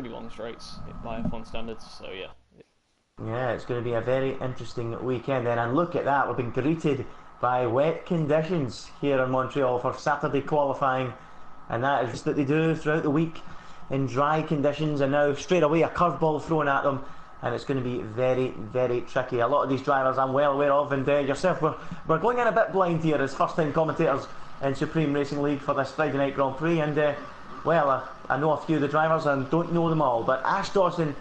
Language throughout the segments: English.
pretty long straights by F1 standards, so yeah. Yeah, it's going to be a very interesting weekend then. And look at that, we've been greeted by wet conditions here in Montreal for Saturday qualifying, and that is just that they do throughout the week in dry conditions, and now straight away a curveball thrown at them, and it's going to be very, very tricky. A lot of these drivers I'm well aware of, and yourself, we're going in a bit blind here as first-time commentators in Supreme Racing League for this Friday night Grand Prix, and well, I know a few of the drivers and don't know them all, but Ash Richardson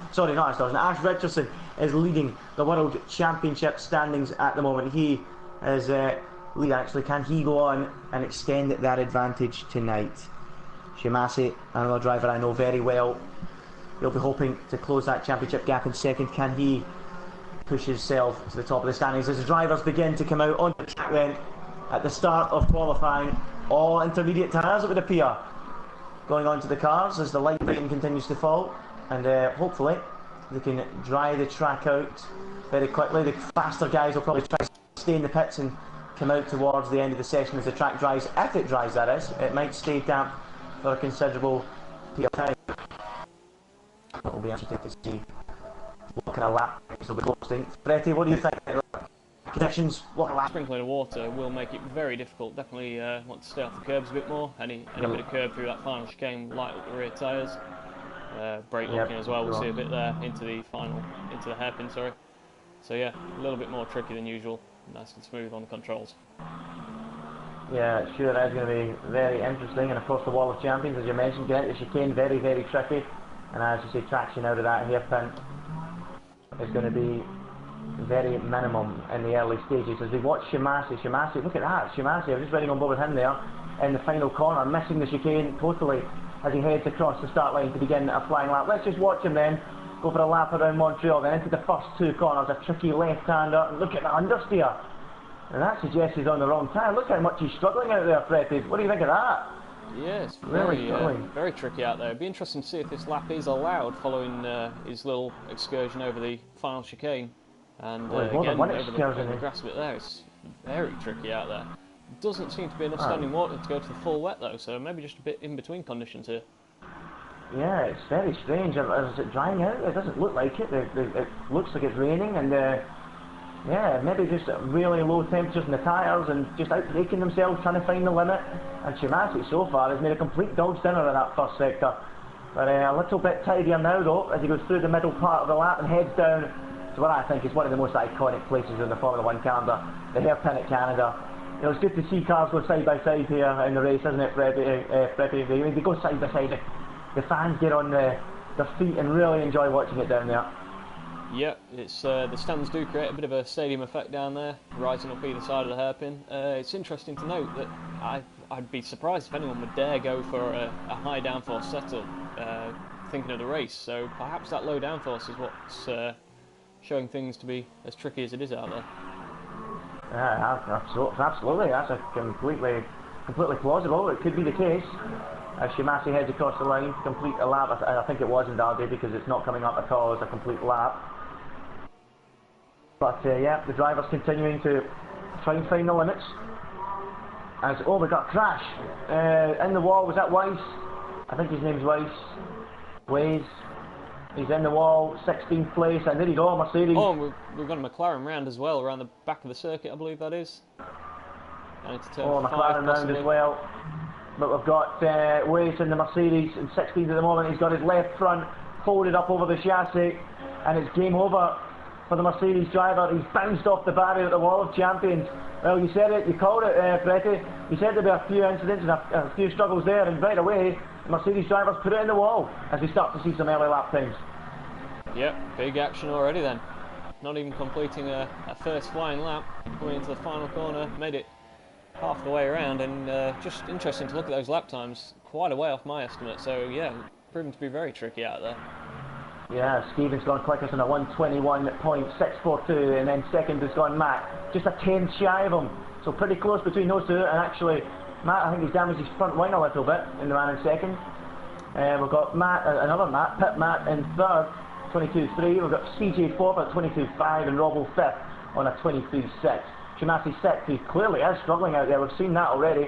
is leading the World Championship standings at the moment. He is lead actually. Can he go on and extend that advantage tonight? Shimasi, another driver I know very well, he'll be hoping to close that championship gap in second. Can he push himself to the top of the standings as the drivers begin to come out on the track then at the start of qualifying? All intermediate tyres, it would appear, going on to the cars as the light rating continues to fall, and hopefully they can dry the track out very quickly. The faster guys will probably try to stay in the pits and come out towards the end of the session as the track dries. If it dries, that is. It might stay damp for a considerable period of time. It will be interesting to see what kind of lap will be closing. Freddie, what do you think? Conditions, what kind of lap? Sprinkling of water will make it very difficult. Definitely want to stay off the curbs a bit more. Any bit of curb through that final chicane, light up the rear tyres. Brake locking as well, we'll see a bit there into the hairpin, sorry. So yeah, a little bit more tricky than usual. Nice and smooth on the controls. Yeah, sure is going to be very interesting, and of course the Wall of Champions, as you mentioned, getting the chicane, very, very tricky, and as you say, traction out of that hairpin is going to be very minimum in the early stages. As we watch Shimasi, look at that, Shimasi, I was just riding on board with him there in the final corner, missing the chicane totally as he heads across the start line to begin a flying lap. Let's just watch him then go for a lap around Montreal, then into the first two corners, a tricky left-hander, and look at the understeer. And that suggests he's on the wrong tyre. Look how much he's struggling out there, Freddie. What do you think of that? Yeah, it's really very tricky out there. It'd be interesting to see if this lap is allowed following his little excursion over the final chicane. And again, over the grass bit there, it's very tricky out there. Doesn't seem to be enough standing water to go to the full wet though, so maybe just a bit in between conditions here. Yeah, it's very strange. Is it drying out? It doesn't look like it. It looks like it's raining, and yeah, maybe just really low temperatures in the tyres and just out braking themselves, trying to find the limit. And Shimasi so far has made a complete dog's dinner in that first sector. But a little bit tidier now though, as he goes through the middle part of the lap and heads down to what I think is one of the most iconic places in the Formula 1 calendar, the hairpin at Canada. You know, it's good to see cars go side by side here in the race, isn't it, Freddie? They go side by side. The fans get on their feet and really enjoy watching it down there. Yeah, it's the stands do create a bit of a stadium effect down there, rising up either side of the hairpin. It's interesting to note that I'd be surprised if anyone would dare go for a high downforce setup, thinking of the race. So perhaps that low downforce is what's showing things to be as tricky as it is out there. Yeah, absolutely. That's a completely plausible. It could be the case. As Shimasi heads across the line to complete a lap, I think it was in Derby because it's not coming up at all as a complete lap. But yeah, the driver's continuing to try and find the limits. As we got a crash in the wall. Was that Weiss? I think his name's Weiss. He's in the wall, 16th place, and there you go, Mercedes. Oh, we've got a McLaren round as well, around the back of the circuit, I believe that is. McLaren round as well. But we've got Weiss in the Mercedes in 16th at the moment. He's got his left front folded up over the chassis, and it's game over for the Mercedes driver. He's bounced off the barrier at the Wall of Champions. Well, you said it, you called it, Freddie. You said there'd be a few incidents and a few struggles there, and right away, the Mercedes drivers put it in the wall as we start to see some early lap times. Yep, big action already then. Not even completing a first flying lap, coming into the final corner, made it half the way around, and just interesting to look at those lap times, quite a way off my estimate, so yeah, proving to be very tricky out there. Yeah, Stephen's gone quickest on a 121.642, and then second has gone Matt, just a tenth shy of him, so pretty close between those two, and actually Matt, I think he's damaged his front wing a little bit in the man in second. We've got Matt, another Matt, Pit Matt in third, 22.3, we've got CJ fourth at 22.5, and Robbo fifth on a 23.6. Shimasi sixth, he clearly is struggling out there, we've seen that already.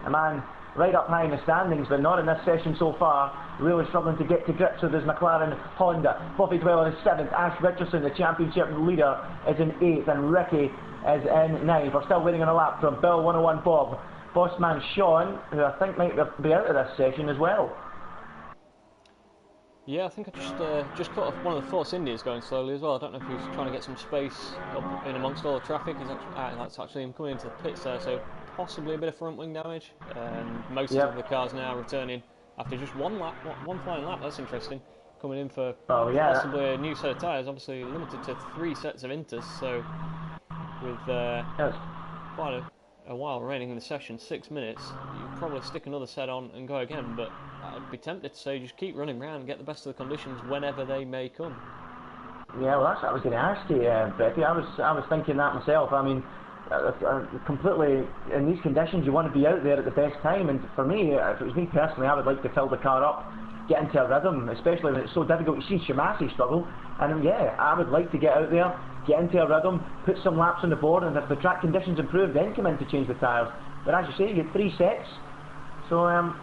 A man right up high in the standings, but not in this session so far. Really struggling to get to grips with his McLaren Honda. Buffy Dweller is 7th. Ash Richardson, the championship leader, is in 8th, and Ricky is in 9th. We're still waiting on a lap from Bill 101 Bob. Bossman Sean, who I think might be out of this session as well. Yeah, I think I just caught off one of the Force Indias going slowly as well. I don't know if he was trying to get some space up in amongst all the traffic. That's actually him coming into the pits there, so possibly a bit of front wing damage. Most of the cars now returning after just one flying lap. That's interesting. Coming in for possibly a new set of tyres. Obviously limited to 3 sets of inters, so with quite a while remaining in the session, 6 minutes, you probably stick another set on and go again, but I'd be tempted to say just keep running around and get the best of the conditions whenever they may come. Yeah, well, that's what I was going to ask you, Becky. I was thinking that myself. I mean, completely, in these conditions, you want to be out there at the best time, and for me, if it was me personally, I would like to fill the car up, get into a rhythm, especially when it's so difficult. You see Shimasi struggle, and yeah, I would like to get out there, get into a rhythm, put some laps on the board, and if the track conditions improve, then come in to change the tyres. But as you say, you get 3 sets, so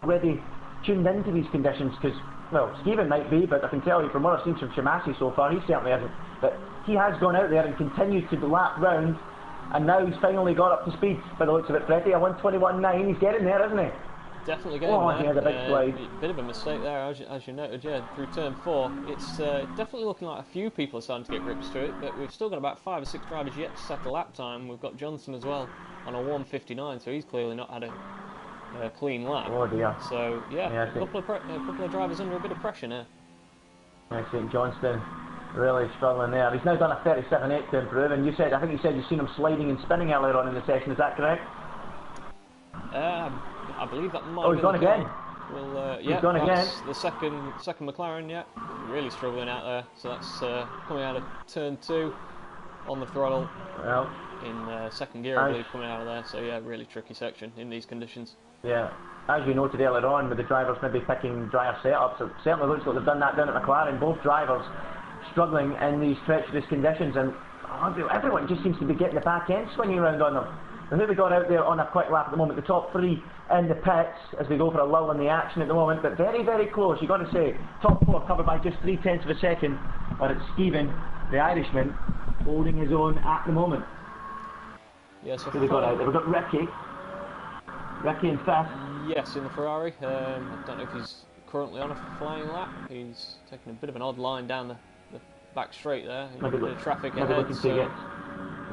already tuned into these conditions, because, well, Stephen might be, but I can tell you from what I've seen from Shimasi so far, he certainly isn't. But he has gone out there and continued to lap round, and now he's finally got up to speed, by the looks of it, Freddie. A 121.9, he's getting there, isn't he? Definitely getting there. He has a big slide. Bit of a mistake there, as you noted, yeah, through turn 4. It's definitely looking like a few people are starting to get grips to it, but we've still got about 5 or 6 drivers yet to set the lap time. We've got Johnson as well on a 1:59, so he's clearly not had a clean lap. Oh dear. So yeah, a couple of drivers under a bit of pressure now. I think Johnston really struggling there. He's now done a 37.8 to improve, and I think you said you've seen him sliding and spinning earlier on in the session. Is that correct? I believe that might. Oh, he's gone again. Well, he's gone again. The second McLaren, yeah, really struggling out there. So that's coming out of turn 2 on the throttle. Well, in second gear, I believe, coming out of there. So yeah, really tricky section in these conditions. Yeah, as we noted earlier on, with the drivers maybe picking drier setups, it certainly looks like they've done that down at McLaren. Both drivers struggling in these treacherous conditions, and everyone just seems to be getting the back end swinging around on them. And who we got out there on a quick lap at the moment? The top 3 in the pits as we go for a lull in the action at the moment, but very, very close. You've got to say, top 4 covered by just 0.3 of a second, but it's Stephen, the Irishman, holding his own at the moment. Yeah, so who we got out there? We've got Ricky in 5th. Yes, in the Ferrari. I don't know if he's currently on a flying lap. He's taking a bit of an odd line down the back straight there. A bit of traffic ahead, so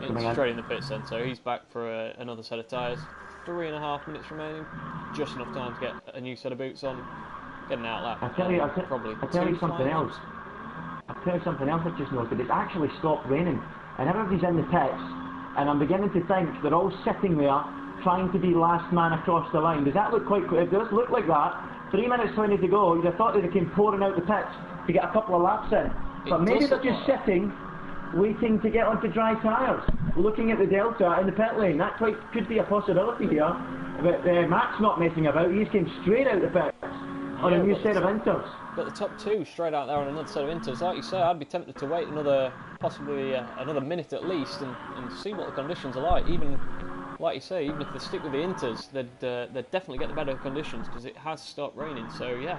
it's straight in the pits then. So he's back for another set of tyres. 3.5 minutes remaining. Just enough time to get a new set of boots on. Get an out lap. I'll tell you something else. I just noted. It's actually stopped raining, and everybody's in the pits, and I'm beginning to think they're all sitting there trying to be last man across the line. Does that look quite quick? It does look like that. 3 minutes 20 to go. You'd have thought they'd have came pouring out the pits to get a couple of laps in. But maybe they're just sitting, waiting to get onto dry tyres, looking at the delta in the pit lane. That could be a possibility here. But Matt's not messing about. He's came straight out the pits on a new set of inters. Got the top 2 straight out there on another set of inters. Like you say, I'd be tempted to wait possibly another minute at least, and see what the conditions are like. Even like you say, even if they stick with the inters, they'd definitely get the better conditions because it has stopped raining. So yeah,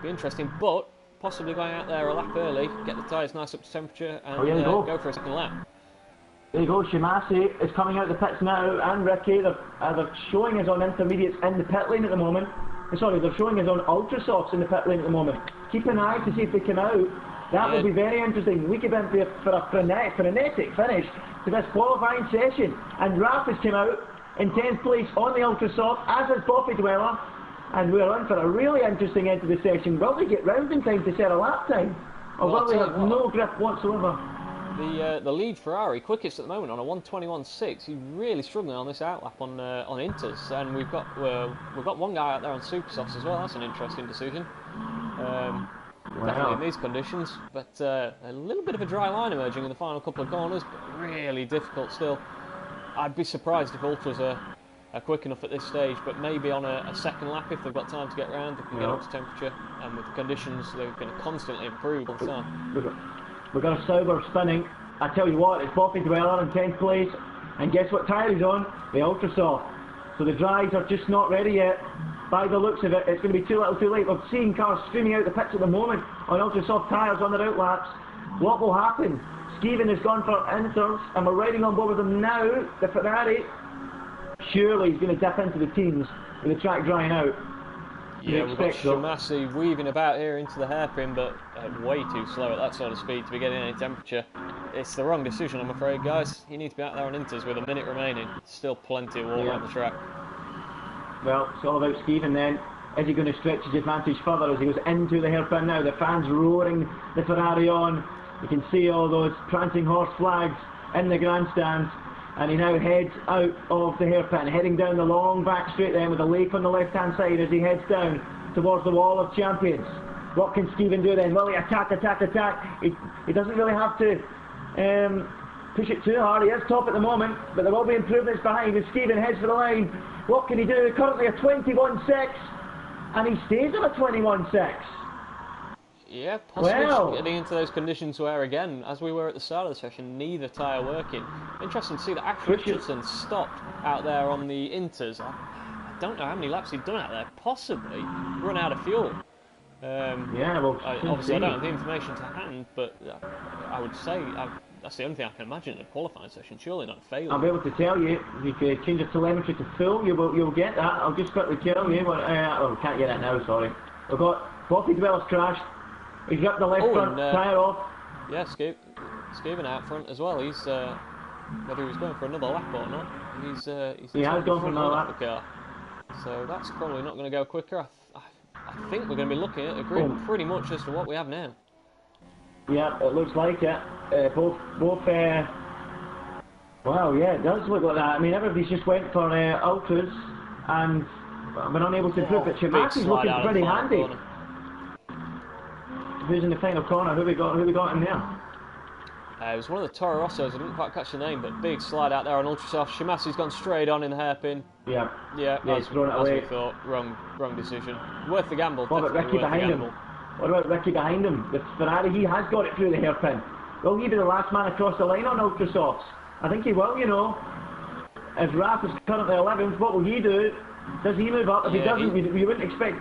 be interesting. But possibly going out there a lap early, get the tyres nice up to temperature, and go for a second lap. There you go, Shimasi is coming out of the pits now, and Ricky. They're showing us on intermediates in the pit lane at the moment. Sorry, they're showing us on ultra softs in the pit lane at the moment. Keep an eye to see if they come out. That will be very interesting. We could be in for a frenetic finish to this qualifying session. And Raf has come out in 10th place on the ultra soft, as has Buffy Dweller. And we're in for a really interesting end to the session. Will they get round in time to set a lap time? Or will they have no grip whatsoever? The lead Ferrari, quickest at the moment on a 121.6. He's really struggling on this outlap on inters, and we've got one guy out there on super softs as well. That's an interesting decision. Definitely in these conditions, but a little bit of a dry line emerging in the final couple of corners, but really difficult still. I'd be surprised if ultras are quick enough at this stage, but maybe on a second lap, if they've got time to get round, they can get up to temperature, and with the conditions, they're going to constantly improve all the time. We've got a Sauber spinning. I tell you what, it's Buffy Dweller in 10th place. And guess what tyre he's on? The Ultra Soft. So the dries are just not ready yet. By the looks of it, it's going to be too little too late. We're seeing cars streaming out the pits at the moment on Ultra Soft tyres on their outlaps. What will happen? Skeven has gone for inters, and we're riding on board with him now. The Ferrari, surely he's going to dip into the teens with the track drying out. Yeah, we've got Shamassi weaving about here into the hairpin, but way too slow at that sort of speed to be getting any temperature. It's the wrong decision, I'm afraid, guys. You need to be out there on inters with a minute remaining. Still plenty of water on the track. Well, it's all about Skeven then. Is he going to stretch his advantage further as he goes into the hairpin now? The fans roaring the Ferrari on. You can see all those prancing horse flags in the grandstands. And he now heads out of the hairpin, heading down the long back straight then with the lake on the left-hand side as he heads down towards the wall of champions. What can Skeven do then? Will he attack? He doesn't really have to push it too hard. He is top at the moment, but there will be improvements behind as Skeven heads for the line. What can he do? Currently a 21.6, and he stays on a 21.6. Yeah, possibly getting into those conditions where, again, as we were at the start of the session, neither tyre working. Interesting to see that actually Richardson stopped out there on the inters. I don't know how many laps he'd done out there. Possibly run out of fuel. Yeah, well, obviously I don't have the information to hand, but I would say that's the only thing I can imagine in a qualifying session. Surely not failing. I'll be able to tell you, if you change your telemetry to full, you'll get that. I'll just quickly tell you. We can't get it now, sorry. We've got Boffy Dwell's crashed. He's got the left front tyre off. Yeah, Skeven out front as well. He's whether he was going for another lap or not, he has gone for another lap. The car. So that's probably not going to go quicker. I think we're going to be looking at a grid pretty much as to what we have now. Yeah, it looks like it. Both. Wow, yeah, it does look like that. I mean, everybody's just went for ultras and been unable to improve it. Shamaki's looking pretty handy. Corner. Who's in the final corner? Who we got in there? It was one of the Toro Rossos. I didn't quite catch the name, but big slide out there on Ultra Soft. Shamassi's gone straight on in the hairpin. Yeah, he's thrown it away. We thought, wrong decision. Worth the gamble. What about Ricky behind him? What about Ricky behind him? The Ferrari, he has got it through the hairpin. Will he be the last man across the line on Ultra Softs? I think he will, you know. If Raph is currently 11th, what will he do? Does he move up? If he doesn't, we wouldn't expect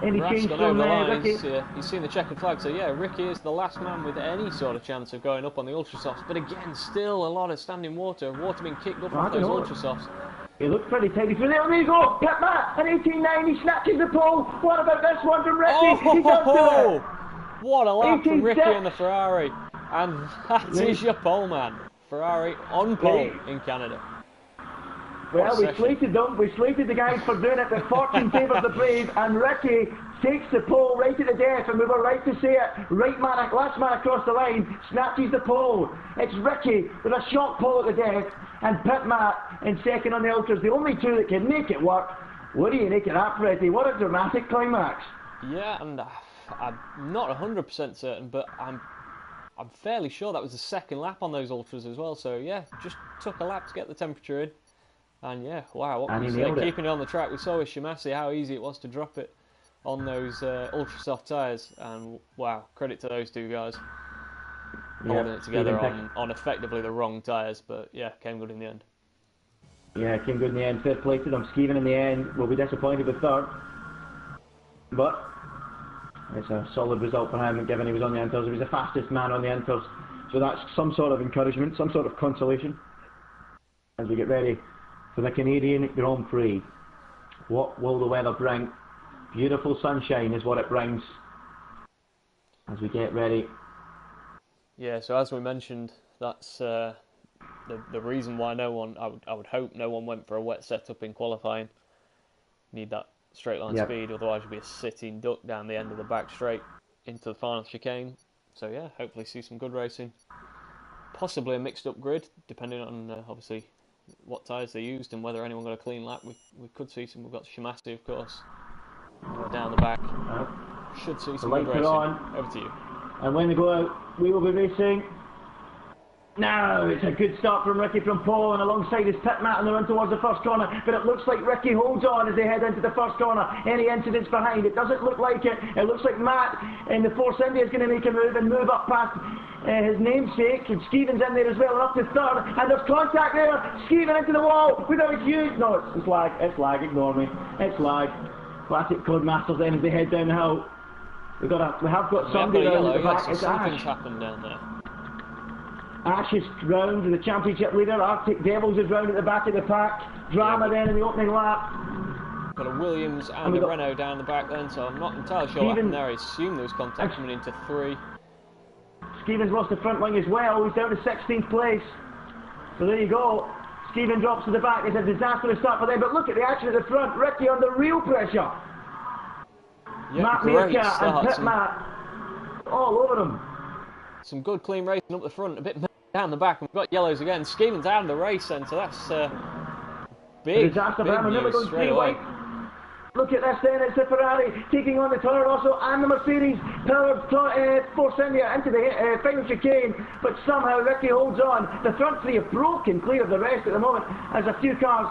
any change from Ricky. He's seen the checkered flag, so yeah, Ricky is the last man with any sort of chance of going up on the Ultra Softs. But again, still a lot of standing water being kicked up off those Ultra Softs. He looks pretty tidy through there. There you go, Pit Matt, an 18.9, he snatches the pole. What about this one from Ricky? He does do it. What a lap from Ricky and the Ferrari. And that is your pole man. Ferrari on pole in Canada. Well, we slated them. We slated the guys for doing it, but fortune favours the brave, and Ricky takes the pole right to the death, and we were right to say it. Last man across the line, snatches the pole. It's Ricky with a short pole at the death, and Pit Matt in second on the ultras. The only two that can make it work. What do you make of that, Freddie? What a dramatic climax. Yeah, and I'm not 100% certain, but I'm fairly sure that was the second lap on those ultras as well. So yeah, just took a lap to get the temperature in. And yeah, wow, what can you say? Keeping it on the track, we saw with Shamassi how easy it was to drop it on those ultra soft tyres, and wow, credit to those two guys holding it together on effectively the wrong tyres, but yeah, came good in the end. Yeah, came good in the end. Fair play to them. Skeven in the end will be disappointed with third, but it's a solid result for him given he was on the inters. He was the fastest man on the inters, so that's some sort of encouragement, some sort of consolation as we get ready for the Canadian Grand Prix. What will the weather bring? Beautiful sunshine is what it brings as we get ready. Yeah, so as we mentioned, that's the reason why I would hope no one went for a wet setup in qualifying. Need that straight line speed, otherwise you'll be a sitting duck down the end of the back straight into the final chicane. So yeah, hopefully see some good racing. Possibly a mixed up grid, depending on obviously what tyres they used and whether anyone got a clean lap. We could see some. We've got Shamassi, of course, down the back. Should see some good racing. Over to you. And when they go out, we will be racing. Now it's a good start from Ricky from pole, and alongside his Pit Matt, and they're in towards the first corner. But it looks like Ricky holds on as they head into the first corner. Any incidents behind? It doesn't look like it. It looks like Matt in the Force India is going to make a move and move up past his namesake, and Stephen's in there as well, and up to third, and there's contact there. Stephen into the wall without a huge. No, it's lag. It's lag. Ignore me. It's lag. Classic Codemasters then as they head down the hill. We have got somebody down at the back. It's something's Ash. happened down there. Ash is round, the championship leader. Arctic Devils is round at the back of the pack. Drama then in the opening lap. Got a Williams and a Renault down the back then, so I'm not entirely sure what happened there. I assume there was contact coming into 3. Stephen's lost the front wing as well. He's down to 16th place. So there you go. Stephen drops to the back. It's a disastrous start for them. But look at the action at the front. Ricky under real pressure. Yep, Matt Meerkat and Pit Matt all over him. Some good clean racing up the front, a bit down the back. We've got yellows again. Stephen's out of the race then, so that's big, disaster big for him. news straight away. Look at this then, it's the Ferrari taking on the Toro Rosso and the Mercedes powered Force India into the final chicane, but somehow Ricky holds on. The front 3 have broken clear of the rest at the moment as a few cars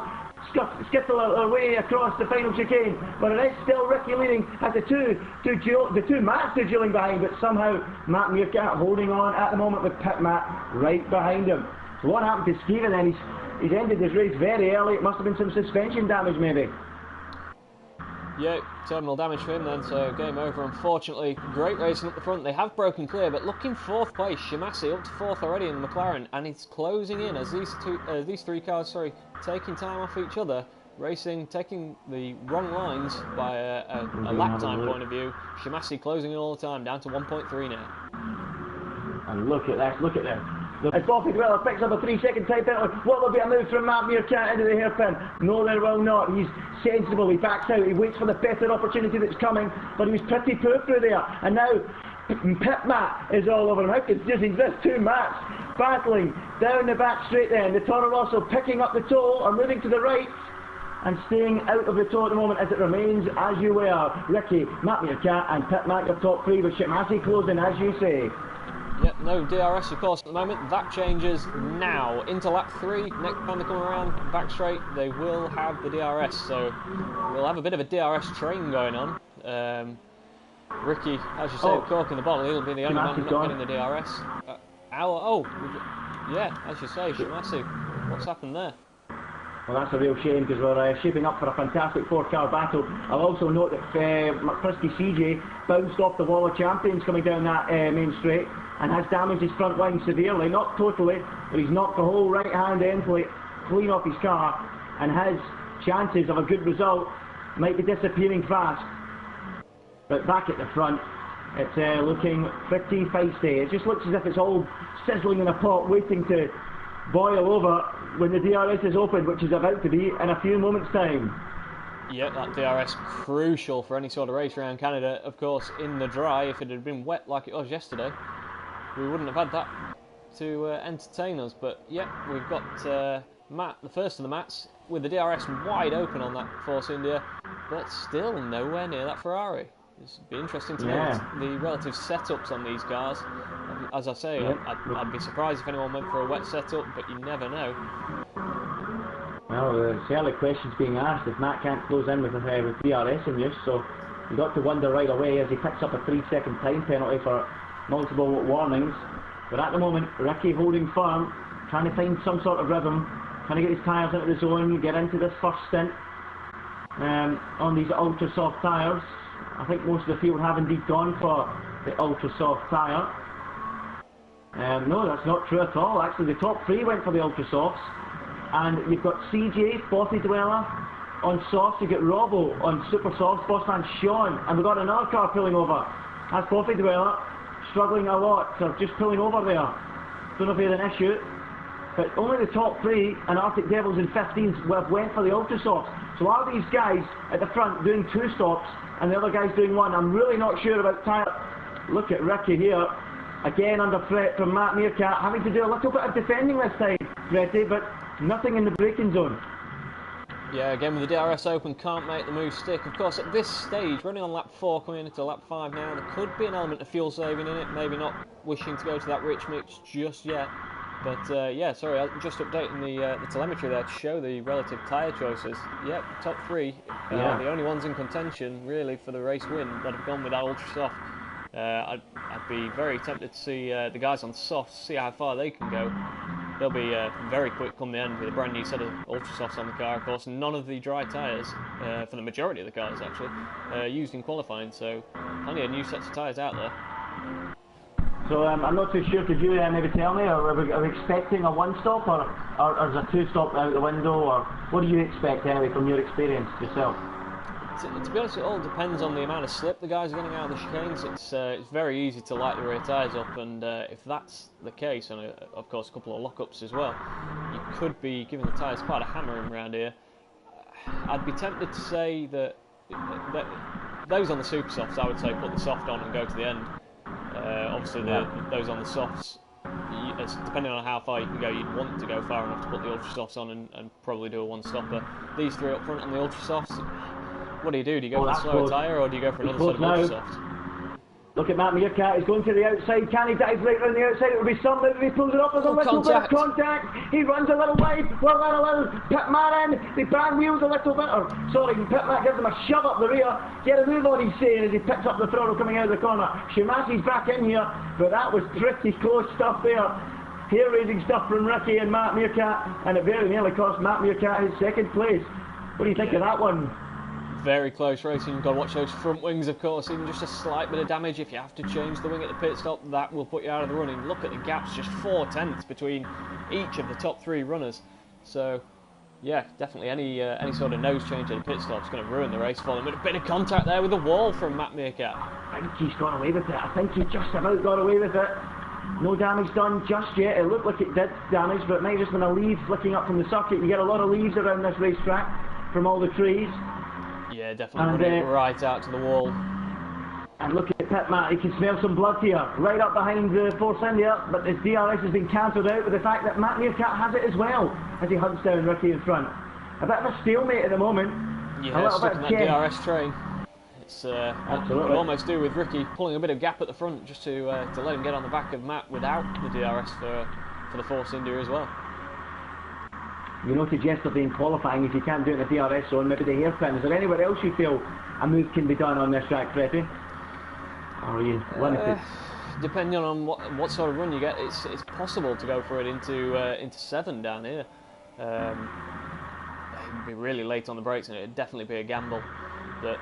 skittle their way across the final chicane, but it is still Ricky leading at the two Matts are dueling behind, but somehow Matt Meerkat holding on at the moment with Pit Matt right behind him. So what happened to Stephen then? He's ended his race very early. It must have been some suspension damage maybe. Yeah, terminal damage for him then, so game over unfortunately. Great racing up the front, they have broken clear, but look in 4th place, Shimasi up to 4th already in the McLaren, and it's closing in as these 3 cars, taking time off each other, racing, taking the wrong lines by a lap time point of view. Shimasi closing in all the time, down to 1.3 now. And look at that, look at that. As Bobby Dweller picks up a 3-second time penalty, what will be a move from Matt Meerkat into the hairpin? No, there will not. He's sensible, he backs out, he waits for the better opportunity that's coming, but he was pretty poor through there. And now, Pit Matt is all over him. How confusing is this? 2 Matts battling down the back straight then. The Toro Rosso picking up the toe, or moving to the right, and staying out of the toe at the moment as it remains as you were. Ricky, Matt Meerkat and Pit Matt your top 3 with Shimasi closing as you say. Yep, no DRS of course at the moment. That changes now. Into lap 3, next time they come around, back straight, they will have the DRS. So we'll have a bit of a DRS train going on. Ricky, as you say, cork in the bottle, he'll be the only man not getting the DRS. Yeah, as you say, Shimasi, what's happened there? Well, that's a real shame because we're shaping up for a fantastic 4-car battle. I'll also note that McCluskey CJ bounced off the wall of champions coming down that main straight and has damaged his front wing severely, not totally, but he's knocked the whole right-hand end plate clean off his car, and his chances of a good result might be disappearing fast. But back at the front, it's looking pretty feisty. It just looks as if it's all sizzling in a pot waiting to boil over when the DRS is opened, which is about to be in a few moments' time. Yeah, that DRS crucial for any sort of race around Canada. Of course, in the dry, if it had been wet like it was yesterday, we wouldn't have had that to entertain us. But yeah, we've got Matt, the first of the Matts, with the DRS wide open on that Force India, but still nowhere near that Ferrari. It'd be interesting to know the relative setups on these cars. As I say, I'd be surprised if anyone went for a wet setup, but you never know. Well, there's certainly questions being asked if Matt can't close in with DRS in use, so you've got to wonder right away as he picks up a 3-second time penalty for multiple warnings. But at the moment, Ricky holding firm, trying to find some sort of rhythm, trying to get his tyres into the zone, get into this first stint on these ultra soft tyres. I think most of the field have indeed gone for the ultra soft tyre. No, that's not true at all. Actually, the top 3 went for the ultra softs. And you've got CJ, Bothy Dweller on softs. You've got Robbo on super softs, Bossman Sean. And we've got another car pulling over. That's Bothy Dweller, struggling a lot. So just pulling over there. Don't know if he had an issue. But only the top 3 and Arctic Devils in 15s went for the ultra softs. So are these guys at the front doing 2 stops and the other guys doing 1? I'm really not sure about tyre. Look at Ricky here. Again under threat from Matt Meerkat, having to do a little bit of defending this time, Freddie, but nothing in the braking zone. Yeah, again with the DRS open, can't make the move stick. Of course, at this stage, running on lap 4, coming into lap 5 now, there could be an element of fuel saving in it, maybe not wishing to go to that rich mix just yet. But yeah, sorry, I'm just updating the telemetry there to show the relative tyre choices. Yep, top 3, the only ones in contention really for the race win that have gone with that ultra soft. I'd be very tempted to see the guys on softs, see how far they can go. They'll be very quick come the end with a brand new set of ultra softs on the car, of course, and none of the dry tyres, for the majority of the cars actually, used in qualifying, so plenty of new sets of tyres out there. So I'm not too sure, could you maybe tell me, are we expecting a one-stop or is a two-stop out the window, or what do you expect anyway from your experience yourself? To be honest, it all depends on the amount of slip the guys are getting out of the chicanes. It's very easy to light the rear tyres up, and if that's the case, and of course a couple of lockups as well, you could be giving the tyres quite a hammering around here. I'd be tempted to say that those on the super softs, I would say put the soft on and go to the end. Obviously, those on the softs, depending on how far you can go, you'd want to go far enough to put the ultra softs on and probably do a one-stopper. These three up front on the ultra softs, what do you do? Do you go for a slower tyre, or do you go for another set of ultra softs? Look at Matt Meerkat, he's going to the outside, can he dive right round the outside? It will be something if he pulls it up, there's a little bit of contact, he runs a little wide, well then a little pit man in, the brand wheels a little bit, or sorry, pit man gives him a shove up the rear, get a move on he's saying as he picks up the throttle coming out of the corner. Shimasi's back in here, but that was pretty close stuff there. Hair-raising stuff from Ricky and Matt Meerkat, and it very nearly cost Matt Meerkat his second place. What do you think of that one? Very close racing. You've got to watch those front wings, of course. Even just a slight bit of damage, if you have to change the wing at the pit stop, that will put you out of the running. Look at the gaps, just 4/10 between each of the top three runners. So, yeah, definitely any sort of nose change at the pit stop is going to ruin the race for them. But a bit of contact there with the wall from Matt Meerkat. I think he's got away with it. I think he just about got away with it. No damage done just yet. It looked like it did damage, but it might have just been a leaf flicking up from the circuit. You get a lot of leaves around this racetrack from all the trees. Yeah, definitely running it right out to the wall. And look at Pit Matt, he can smell some blood here, right up behind the Force India, but his DRS has been cancelled out with the fact that Matt Meerkat has it as well, as he hunts down Ricky in front. A bit of a stalemate at the moment. Yeah, stuck in that DRS train. It's what you almost do with Ricky, pulling a bit of gap at the front just to let him get on the back of Matt without the DRS for the Force India as well. You noted yesterday in qualifying, if you can't do it in the DRS zone, maybe the hairpin. Is there anywhere else you feel a move can be done on this track, Freddie? Or are you limited? Depending on what sort of run you get, it's possible to go for it into 7 down here. It would be really late on the brakes, and it'd definitely be a gamble that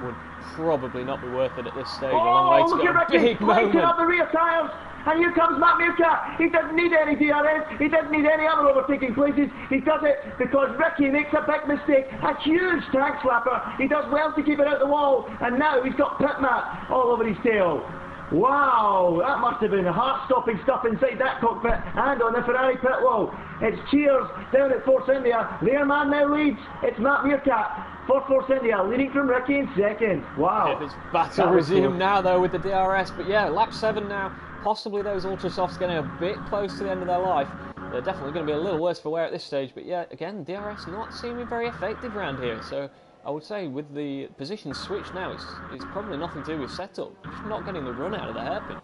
would probably not be worth it at this stage. A long way to go. Big moment. Up the rear tyres. And here comes Matt Meerkat. He doesn't need any DRS. He doesn't need any other overtaking places. He does it because Ricky makes a big mistake. A huge tank slapper. He does well to keep it out the wall. And now he's got Pit Matt all over his tail. Wow, that must have been heart-stopping stuff inside that cockpit and on the Ferrari pit wall. It's cheers down at Force India. Their man now leads. It's Matt Meerkat for Force India, leading from Ricky in second. Wow. Yeah, this battle resumed now though with the DRS, but yeah, lap 7 now. Possibly those ultra softs getting a bit close to the end of their life. They're definitely going to be a little worse for wear at this stage, but yeah, again, DRS not seeming very effective around here. So I would say with the position switch now, it's probably nothing to do with setup. Just not getting the run out of the hairpin.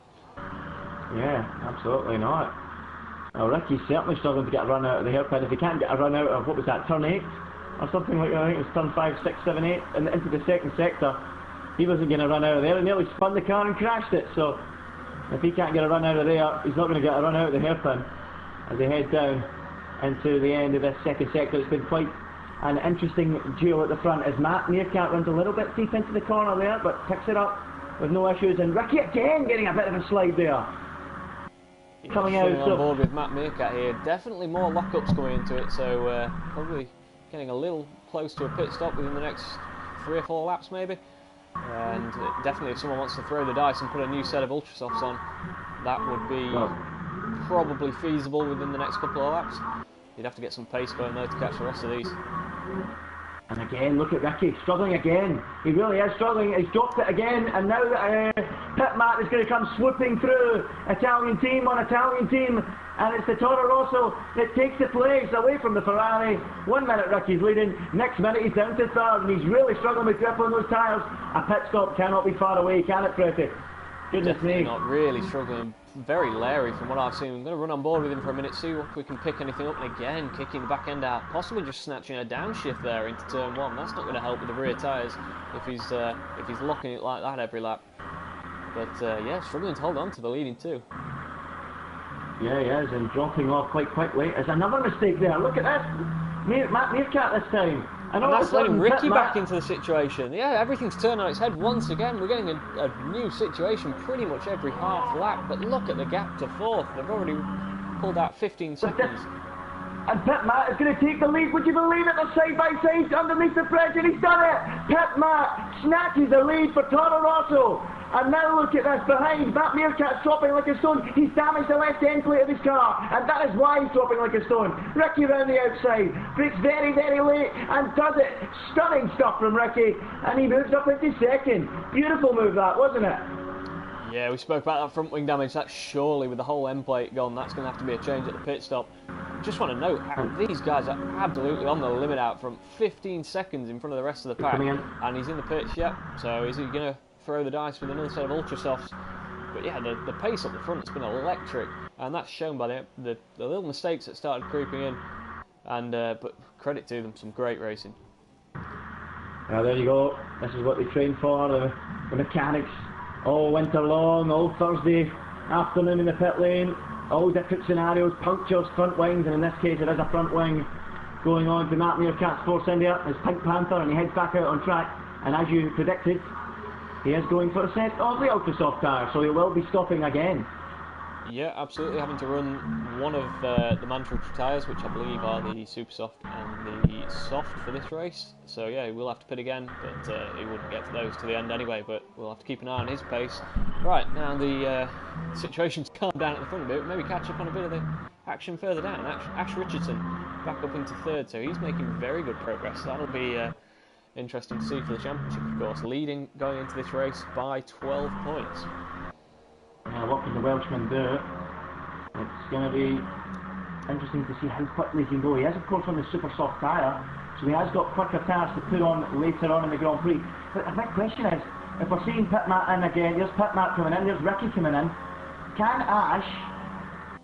Yeah, absolutely not. Now Ricky's certainly struggling to get a run out of the hairpin. If he can't get a run out of, what was that, turn 8? Or something like that, I think it was turn 5, 6, 7, 8, and into the second sector. He wasn't going to run out of there. He nearly spun the car and crashed it, so if he can't get a run out of there, he's not going to get a run out of the hairpin as they head down into the end of this second sector. It's been quite an interesting duel at the front as Matt Meerkat runs a little bit deep into the corner there, but picks it up with no issues. And Ricky again getting a bit of a slide there. Coming out on board with Matt Meerkat here. Definitely more lockups going into it, so probably getting a little close to a pit stop within the next 3 or 4 laps maybe. And definitely if someone wants to throw the dice and put a new set of ultra softs on, that would be probably feasible within the next couple of laps. You'd have to get some pace going though to catch the rest of these. And again, look at Ricky, struggling again. He really is struggling. He's dropped it again, and now Pit Matt is going to come swooping through Italian team on Italian team, and it's the Toro Rosso that takes the place away from the Ferrari. 1 minute Ricky's leading, next minute he's down to third, and he's really struggling with grip on those tyres. A pit stop cannot be far away, can it, Freddie? Goodness me. Not really struggling. Very leery from what I've seen. I'm going to run on board with him for a minute, see if we can pick anything up, and again kicking the back end out, possibly just snatching a downshift there into turn 1. That's not going to help with the rear tyres if he's locking it like that every lap. But yeah, struggling to hold on to the leading two. Yeah, he is, and dropping off quite quickly. There's another mistake there. Look at this. Matt Meerkat this time. And that's letting Ricky back into the situation. Yeah, everything's turned on its head once again. We're getting a new situation pretty much every half lap. But look at the gap to fourth. They've already pulled out 15 seconds. And Pit Matt is going to take the lead. Would you believe it? They're side by side underneath the pressure. He's done it. Pit Matt snatches the lead for Toro Rosso. And now look at this behind. Matt Meerkat's dropping like a stone. He's damaged the left end plate of his car, and that is why he's dropping like a stone. Ricky round the outside, breaks very, very late, and does it. Stunning stuff from Ricky, and he moves up into second. Beautiful move that, wasn't it? Yeah, we spoke about that front wing damage. That's surely, with the whole end plate gone, that's going to have to be a change at the pit stop. Just want to note, these guys are absolutely on the limit out front. 15 seconds in front of the rest of the pack, and he's in the pits, yep. So is he going to throw the dice with another set of ultra softs? But yeah, the pace up the front has been electric, and that's shown by the little mistakes that started creeping in. And but credit to them, some great racing. There you go. This is what they train for. The mechanics all winter long, all Thursday afternoon in the pit lane, all different scenarios, punctures, front wings, and in this case it is a front wing going on to Matt Meerkat's Force India, his Pink Panther, and he heads back out on track. And as you predicted, he is going for a set of the ultra soft tyre, so he will be stopping again. Yeah, absolutely, having to run one of the Mantra tyres, which I believe are the super soft and the soft for this race. So yeah, he will have to pit again, but he wouldn't get to those to the end anyway, but we'll have to keep an eye on his pace. Right, now the situation's calmed down at the front a bit, maybe catch up on a bit of the action further down. Ash Richardson back up into third, so he's making very good progress. That'll be interesting to see for the championship, of course, leading going into this race by 12 points. What can the Welshman do? It's going to be interesting to see how quickly he can go. He is, of course, on the super soft tyre, so he has got quicker tyres to put on later on in the Grand Prix. But the big question is, if we're seeing Pit Matt in again, there's Pit Matt coming in, there's Ricky coming in, can Ash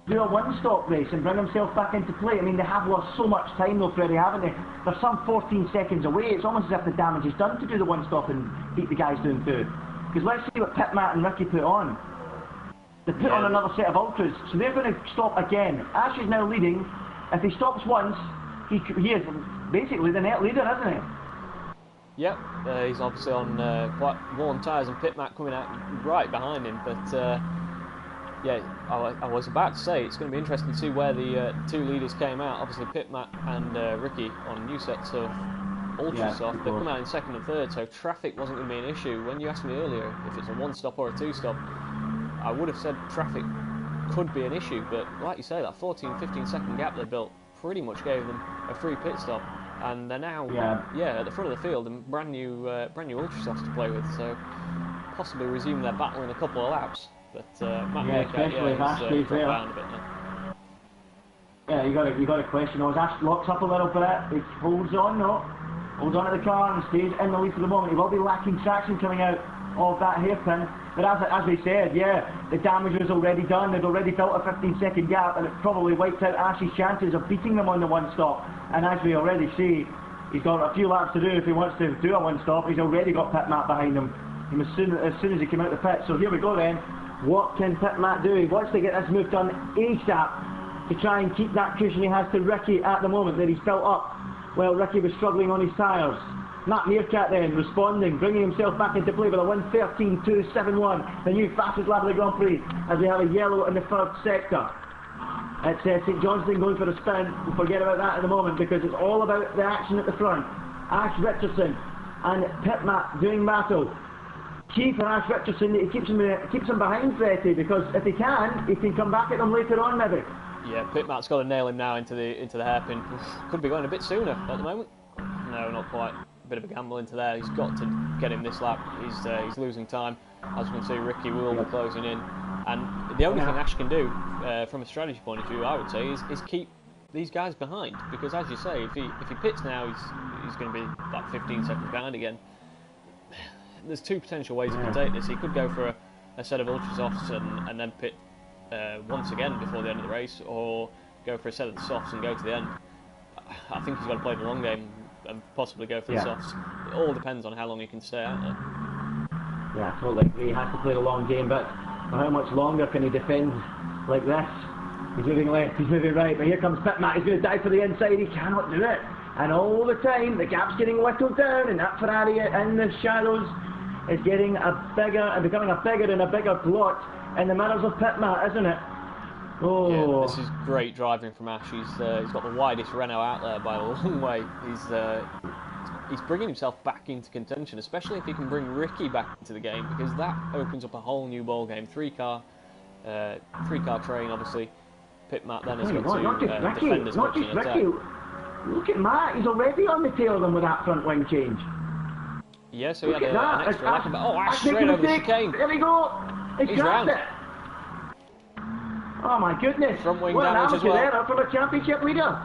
do a one-stop race and bring himself back into play? I mean, they have lost so much time though, Freddie, haven't they? They're some 14 seconds away. It's almost as if the damage is done to do the one-stop and beat the guys doing two. Because let's see what Pit Matt and Ricky put on. They put on another set of ultras, so they're going to stop again. Ash is now leading. If he stops once, he is basically the net leader, isn't he? Yep, he's obviously on quite worn tyres, and Pit Matt coming out right behind him. But yeah, I was about to say it's going to be interesting to see where the two leaders came out. Obviously, Pit Matt and Ricky on new sets of ultra soft. They've come out in second and third, so traffic wasn't going to be an issue. When you asked me earlier if it's a one-stop or a two-stop, I would have said traffic could be an issue, but like you say, that 14-15 second gap they built pretty much gave them a free pit stop, and they're now at the front of the field and brand new ultra softs to play with, so possibly resume their battle in a couple of laps. But Matt Meerkat, he's dropped down a bit now. Yeah, you got a question. As Ash locks up a little bit, he holds on to the car and stays in the lead for the moment. He will be lacking traction coming out of that hairpin. But as we said, the damage was already done. They'd already built a 15-second gap, and it probably wiped out Ash's chances of beating them on the one-stop. And as we already see, he's got a few laps to do if he wants to do a one-stop. He's already got Pit Matt behind him as soon as he came out the pit. So here we go then. What can Pit Matt do? He wants to get this move done ASAP to try and keep that cushion he has to Ricky at the moment that he's built up while Ricky was struggling on his tyres. Matt Meerkat then responding, bringing himself back into play with a 1:13.271, the new fastest lap of the Grand Prix, as we have a yellow in the third sector. It's St Johnston going for a spin. We'll forget about that in a moment because it's all about the action at the front. Ash Richardson and Pit Matt doing battle. Key for Ash Richardson that he keeps him behind Freddie, because if he can come back at them later on maybe. Yeah, Pit Matt's got to nail him now into the hairpin. Could be going a bit sooner at the moment. No, not quite. Bit of a gamble into there. He's got to get him this lap. He's losing time. As you can see, Ricky will be closing in, and the only thing Ash can do from a strategy point of view, I would say, is keep these guys behind, because as you say, if he pits now, he's going to be like 15 seconds behind again. There's two potential ways he can take this. He could go for a set of ultra softs and then pit once again before the end of the race, or go for a set of the softs and go to the end. I think he's got to play the long game and possibly go for the softs. It all depends on how long he can stay out there. Yeah, I totally agree. He has to play the long game, but for how much longer can he defend like this? He's moving left, he's moving right, but here comes Pitmat. He's going to dive for the inside. He cannot do it. And all the time, the gap's getting whittled down, and that Ferrari in the shadows is getting becoming a bigger and a bigger blot in the mirrors of Pitmat, isn't it? Oh. Yeah, this is great driving from Ash. He's got the widest Renault out there by a long way. He's bringing himself back into contention, especially if he can bring Ricky back into the game, because that opens up a whole new ball game. Three-car train, obviously. Pitmat then has got to defend as much in attack. Look at Matt, he's already on the tail of them with that front wing change. Yeah, so he had an extra lap. Oh, Ash straight over the chicane. There we go. He's round it. Oh my goodness. Front wing damage as well. There for the championship leader.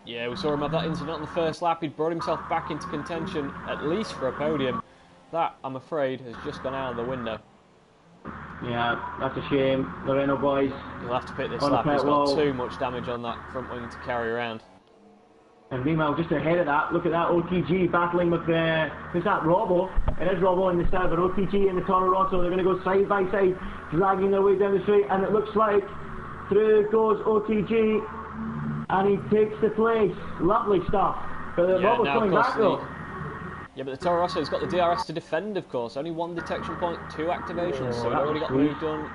Yeah, we saw him have that incident on the first lap. He'd brought himself back into contention, at least for a podium. That, I'm afraid, has just gone out of the window. Yeah, that's a shame. The Renault boys. He'll have to pick this lap. He's got too much damage on that front wing to carry around. And meanwhile, just ahead of that, look at that OTG battling with who's that, Robbo? It is Robbo in the start, but OTG and the Toro Rosso, they're going to go side by side, dragging their way down the straight, and it looks like through goes OTG, and he takes the place. Lovely stuff. But Robbo's coming back though. Yeah, but the Toro Rosso's got the DRS to defend, of course. Only one detection point, 2 activations, so he's already got the move done.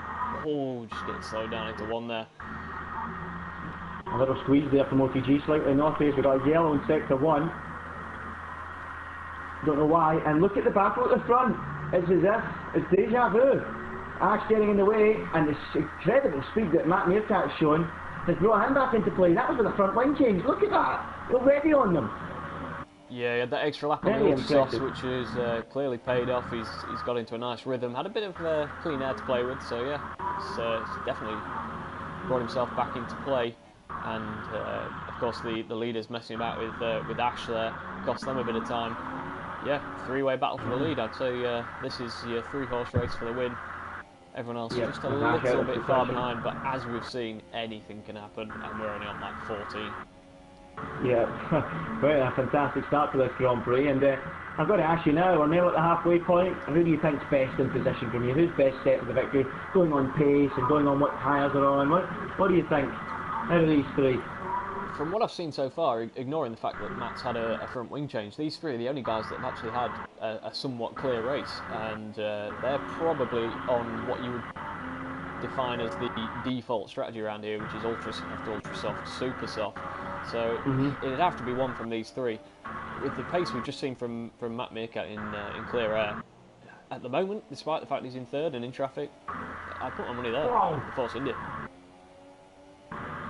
Oh, just getting slowed down into 1 there. A little squeeze there from OTG, slightly north face. We've got a yellow in sector 1. Don't know why. And look at the battle at the front. It's as if it's deja vu. Ash getting in the way, and this incredible speed that Matt Meerkat has shown has brought him back into play. That was with the front wing change. Look at that. We're ready on them. Yeah, he had that extra lap on the Ultrasoft, which has clearly paid off. He's got into a nice rhythm. Had a bit of clean air to play with, so yeah, it's definitely brought himself back into play. And of course the leaders messing about with Ash there cost them a bit of time. Yeah, 3-way battle for the lead. I'd say this is your 3-horse race for the win. Everyone else is just a little bit far behind, but as we've seen, anything can happen, and we're only on like 14. Yeah, well, a fantastic start to this Grand Prix, and I've got to ask you now, we're now at the halfway point. Who do you think's best in position from you? Who's best set for the victory? Going on pace and going on what tyres are on. What do you think out of these 3? From what I've seen so far, ignoring the fact that Matt's had a front wing change, these 3 are the only guys that have actually had a somewhat clear race, and they're probably on what you would define as the default strategy around here, which is ultra soft, ultra soft, super soft. So it'd have to be one from these 3. With the pace we've just seen from Matt Meerkat in clear air, at the moment, despite the fact he's in 3rd and in traffic, I'd put my money there for Force India.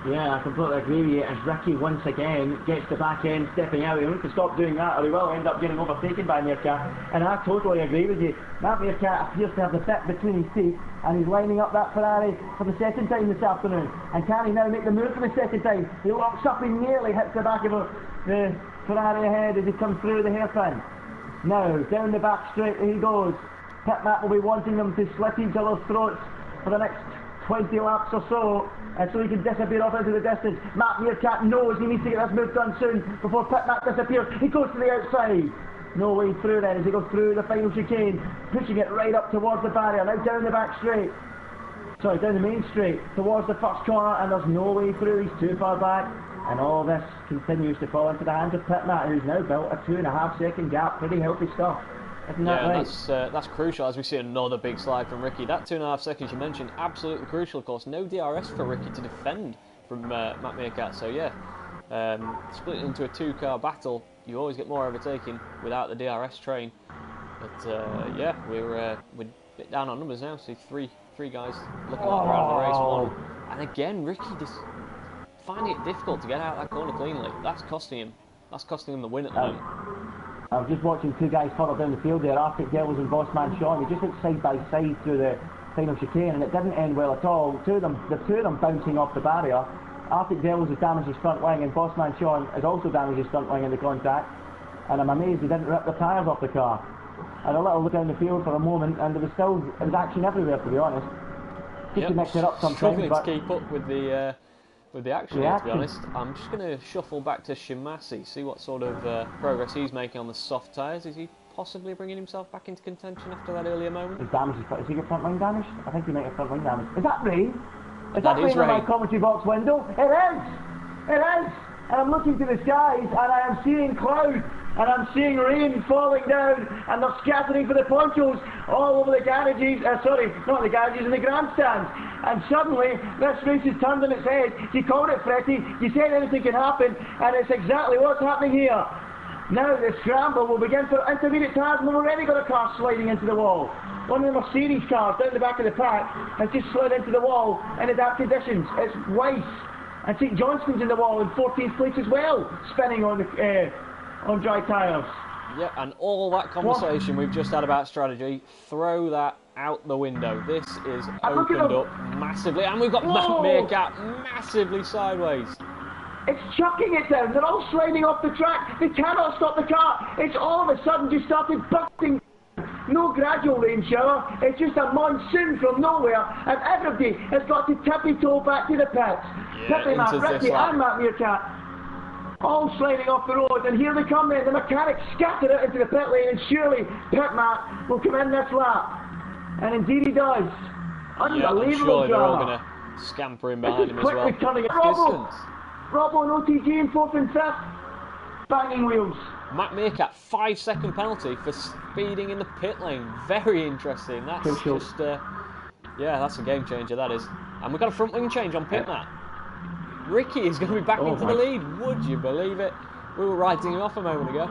Yeah, I completely agree with you. As Ricky once again gets the back end stepping out, he wants to stop doing that or he will end up getting overtaken by Meerkat. And I totally agree with you. Matt Meerkat appears to have the bit between his teeth, and he's lining up that Ferrari for the second time this afternoon. And can he now make the move for the second time? He locks up and nearly hits the back of the Ferrari ahead as he comes through the hairpin. Now, down the back straight he goes. Pitmat will be wanting them to slit each other's throats for the next 20 laps or so, and so he can disappear off into the distance. Matt Meerkat knows he needs to get this move done soon before Pitmat disappears. He goes to the outside. No way through then as he goes through the final chicane, pushing it right up towards the barrier. Now down the back straight. Sorry, down the main straight towards the first corner, and there's no way through. He's too far back. And all this continues to fall into the hands of Pitmat, who's now built a 2.5 second gap. Pretty healthy stuff. Isn't that right? That's crucial as we see another big slide from Ricky. That 2.5 seconds you mentioned, absolutely crucial, of course. No DRS for Ricky to defend from Matt Meerkat. So yeah, split into a 2-car battle, you always get more overtaking without the DRS train. But yeah, we're a bit down on numbers now. See three guys looking like they're out of the race. 1, and again Ricky just finding it difficult to get out of that corner cleanly. That's costing him. That's costing him the win at the moment. I was just watching 2 guys further down the field there, Arctic Devils and Bossman Sean. They just went side by side through the final chicane, and it didn't end well at all. The two of them bouncing off the barrier. Arctic Devils has damaged his front wing, and Bossman Sean has also damaged his front wing in the contact. And I'm amazed he didn't rip the tyres off the car. I had a little look down the field for a moment, and there was action everywhere, to be honest. Just to mix it up sometimes. Struggling to keep up with the action here, to be honest. I'm just going to shuffle back to Shimasi, see what sort of progress he's making on the soft tyres. Is he possibly bringing himself back into contention after that earlier moment. His damage is he got front line damage? I think he might have front line damage. Is that rain? Is That that is rain on my rain. commentary box window? It is! It is! And I'm looking to the skies and I am seeing clouds and I'm seeing rain falling down and they're scattering for the ponchos all over the garages, sorry, not the garages, in the grandstands. And suddenly, this race is turned on its head. You called it, Freddie. You said anything can happen, and it's exactly what's happening here. Now the scramble will begin for intermediate tyres, and we've already got a car sliding into the wall. One of the Mercedes cars down the back of the pack has just slid into the wall in adapted conditions. It's Weiss. And St Johnston's in the wall in 14th place as well, spinning on dry tyres. Yeah, and all that conversation we've just had about strategy, throw that out the window. This is opened up massively, and we've got Matt Meerkat massively sideways. It's chucking it down. They're all sliding off the track. They cannot stop the car. It's all of a sudden just started busting. No gradual rain shower. It's just a monsoon from nowhere, and everybody has got to tippy-toe back to the pits. Yeah, Tippy Matt, Ricky and Matt Meerkat, all sliding off the road, and here they come then. The mechanics scatter it into the pit lane, and surely Pit Matt will come in this lap. And indeed he does. Unbelievable surely they're all drama. going to scamper in behind him as well. Quickly turning it. Robbo and OTG in 4th and 5th. Banging wheels. Matt Meerkat, 5-second penalty for speeding in the pit lane. Very interesting. That's just, yeah, that's a game changer, that is. And we've got a front wing change on Pit Matt. Ricky is going to be back into the lead. Would you believe it? We were writing him off a moment ago.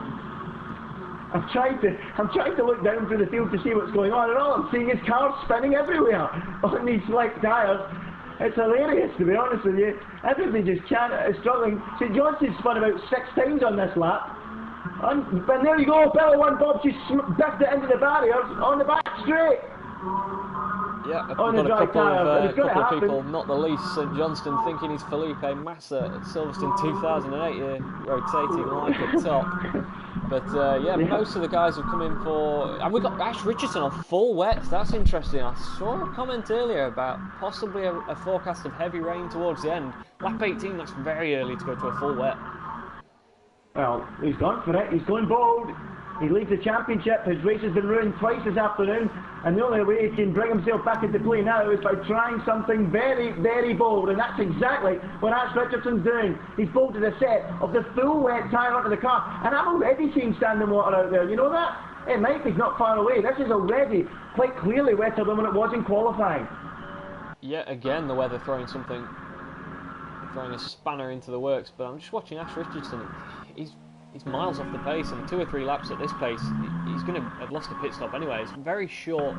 I'm trying to look down through the field to see what's going on, and all I'm seeing is cars spinning everywhere on these slick tyres. It's hilarious, to be honest with you. Everybody just is struggling. St Johnston's spun about 6 times on this lap. And there you go, Bill One Bob just biffed it into the barriers on the back straight. Yeah, on we've the got a dry couple of people, not the least, St Johnston, thinking he's Felipe Massa at Silverstone 2008, rotating like a top. But yeah, most of the guys have come in for... And we've got Ash Richardson on full wets. That's interesting. I saw a comment earlier about possibly a forecast of heavy rain towards the end. Lap 18, that's very early to go to a full wet. Well, he's gone for it. He's going bold. He leads the championship. His race has been ruined twice this afternoon, and the only way he can bring himself back into play now is by trying something very, very bold, and that's exactly what Ash Richardson's doing. He's bolted a set of the full wet tyre onto the car, and I'm already seeing standing water out there. You know that? It might be not far away. This is already quite clearly wetter than when it was in qualifying. Yeah, again, the weather throwing a spanner into the works, but I'm just watching Ash Richardson. He's miles off the pace, and 2 or 3 laps at this pace, he's going to have lost a pit stop anyway. It's very short,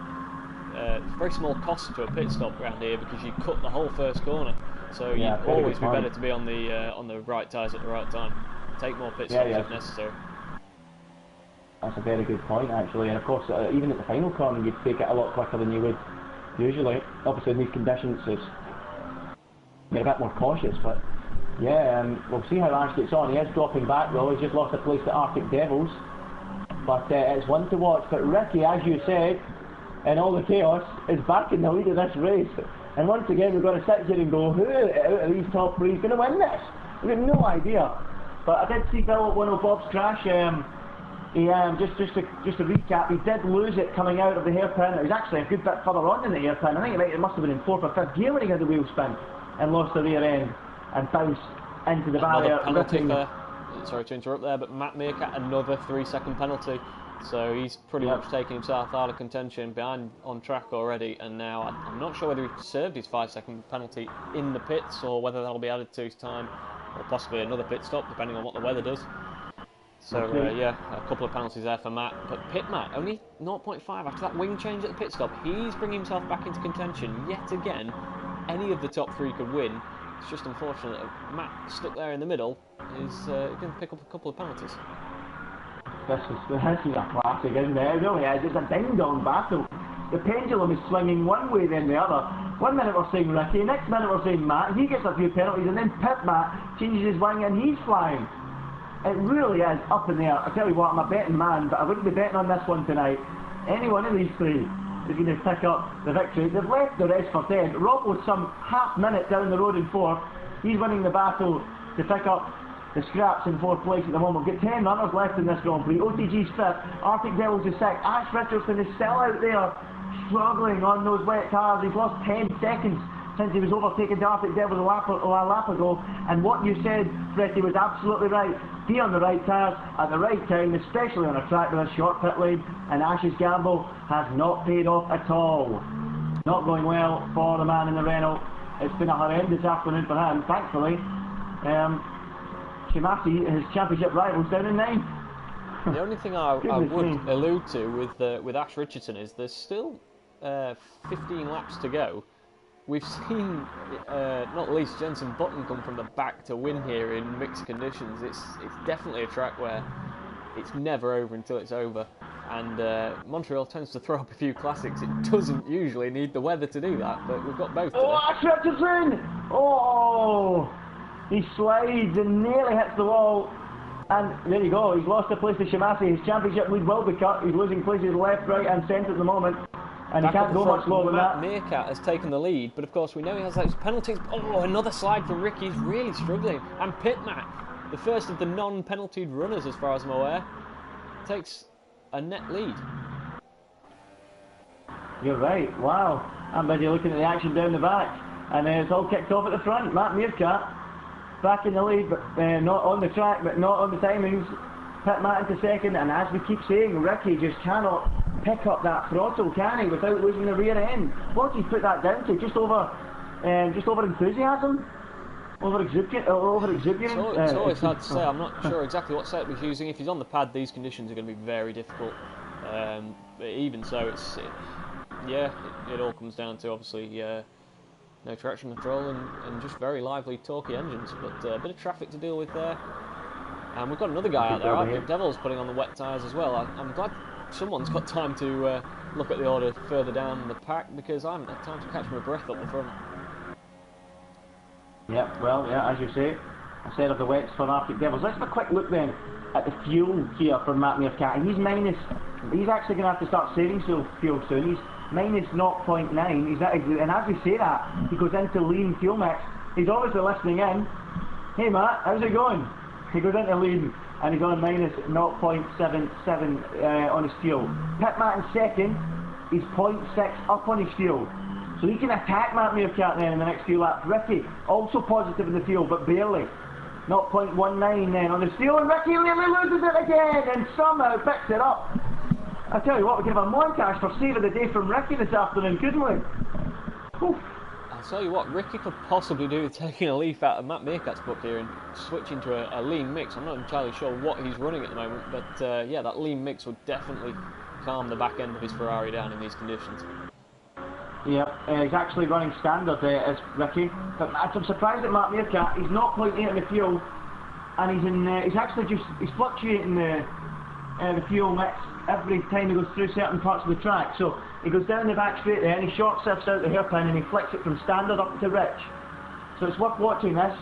very small cost to a pit stop around here because you cut the whole first corner. So you'd always be better to be on the right tyres at the right time. Take more pit stops if necessary. That's a very good point, actually. And of course, even at the final corner, you'd take it a lot quicker than you would usually. Obviously, in these conditions, you're a bit more cautious, but. Yeah, we'll see how Ash gets on. He is dropping back though. He's just lost a place to Arctic Devils. But it's one to watch. But Ricky, as you said, in all the chaos, is back in the lead of this race. And once again, we've got to sit here and go, who out of these top 3 is going to win this? We have no idea. But I did see Bill at one of Bob's crash. He just to recap, he did lose it coming out of the hairpin. It was actually a good bit further on in the hairpin. I think it must have been in 4th or 5th gear when he had the wheel spin and lost the rear end. And bounced into the barrier. Sorry to interrupt there, but Matt Meerkat, another 3-second penalty. So he's pretty much taken himself out of contention, behind on track already, and now I'm not sure whether he served his 5-second penalty in the pits or whether that'll be added to his time, or possibly another pit stop, depending on what the weather does. So yeah, a couple of penalties there for Matt. But Pit Matt, only 0.5 after that wing change at the pit stop. He's bringing himself back into contention yet again. Any of the top 3 could win. It's just unfortunate that Matt, stuck there in the middle, is going to pick up a couple of penalties. This is a classic, isn't it? It really is. It's a ding-dong battle. The pendulum is swinging one way then the other. One minute we're saying Ricky, next minute we're saying Matt. He gets a few penalties, and then Pit Matt changes his wing and he's flying. It really is up in the air. I tell you what, I'm a betting man, but I wouldn't be betting on this one tonight. Any one of these 3 is going to pick up the victory. They've left the rest for dead. Rob was some half minute down the road in 4th. He's winning the battle to pick up The Scraps in 4th place at the moment. We've got 10 runners left in this Grand Prix. OTG's 5th, Arctic Devils is 6th. Ash Richardson is still out there, struggling on those wet tyres. He's lost 10 seconds since he was overtaken to Arctic Devils a lap ago. And what you said, Freddie, was absolutely right. Be on the right tyres at the right time, especially on a track with a short pit lane. And Ash's gamble has not paid off at all. Not going well for the man in the Renault. It's been a horrendous afternoon for him, thankfully. Shimasi, his championship rivals, down in 9th. The only thing I would allude to with Ash Richardson is there's still 15 laps to go. We've seen, not least, Jenson Button come from the back to win here in mixed conditions. It's definitely a track where it's never over until it's over. And Montreal tends to throw up a few classics. It doesn't usually need the weather to do that, but we've got both today. Oh, Ash Richardson! Oh! He slides and nearly hits the wall. And there you go, he's lost a place to Shimasi. His championship lead will be cut. He's losing places left, right and centre at the moment. And he can't go much lower than that. Meerkat has taken the lead, but of course we know he has those penalties. Oh, another slide from Ricky. He's really struggling. And Pitmat, the first of the non-penaltied runners as far as I'm aware, takes a net lead. You're right, wow. I'm busy looking at the action down the back. And it's all kicked off at the front. Matt Meerkat back in the lead, but not on the track, but not on the timings. Pitmat into second, and as we keep saying, Ricky just cannot pick up that throttle, can he, without losing the rear end? What did he put that down to? Just over enthusiasm? Over exuberance? It's always hard to say. I'm not sure exactly what setup he's using. If he's on the pad, these conditions are going to be very difficult. But even so, it all comes down to obviously no traction control and just very lively, torquey engines. But a bit of traffic to deal with there. And we've got another guy out there, Arctic Devils, putting on the wet tyres as well. I'm glad someone's got time to look at the order further down the pack, because I haven't had time to catch my breath up the front. Yeah, well, yeah, as you say, a set of the wets for Arctic Devils. Let's have a quick look then at the fuel here for Matt Meerkat. He's actually going to have to start saving fuel soon. He's minus 0.9. And as we say that, he goes into lean fuel mix. He's obviously listening in. Hey Matt, how's it going? He goes into lean and he's on minus 0.77 on his fuel. Pitmat in second, he's 0.6 up on his fuel. So he can attack Matt Meerkat then in the next few laps. Ricky, also positive in the fuel, but barely. 0.19 then on his fuel, and Ricky nearly loses it again and somehow picks it up. I tell you what, we could have a montage for save of the day from Ricky this afternoon, couldn't we? Oof. I'll tell you what, Ricky could possibly do with taking a leaf out of Matt Meerkat's book here and switching to a lean mix. I'm not entirely sure what he's running at the moment, but yeah, that lean mix would definitely calm the back end of his Ferrari down in these conditions. Yep, he's actually running standard as Ricky, but I'm surprised at Matt Meerkat. He's 0.8 in the fuel, and he's fluctuating the fuel mix every time he goes through certain parts of the track. So he goes down the back straight there and he short sifts out the hairpin and he flicks it from standard up to rich. So it's worth watching this.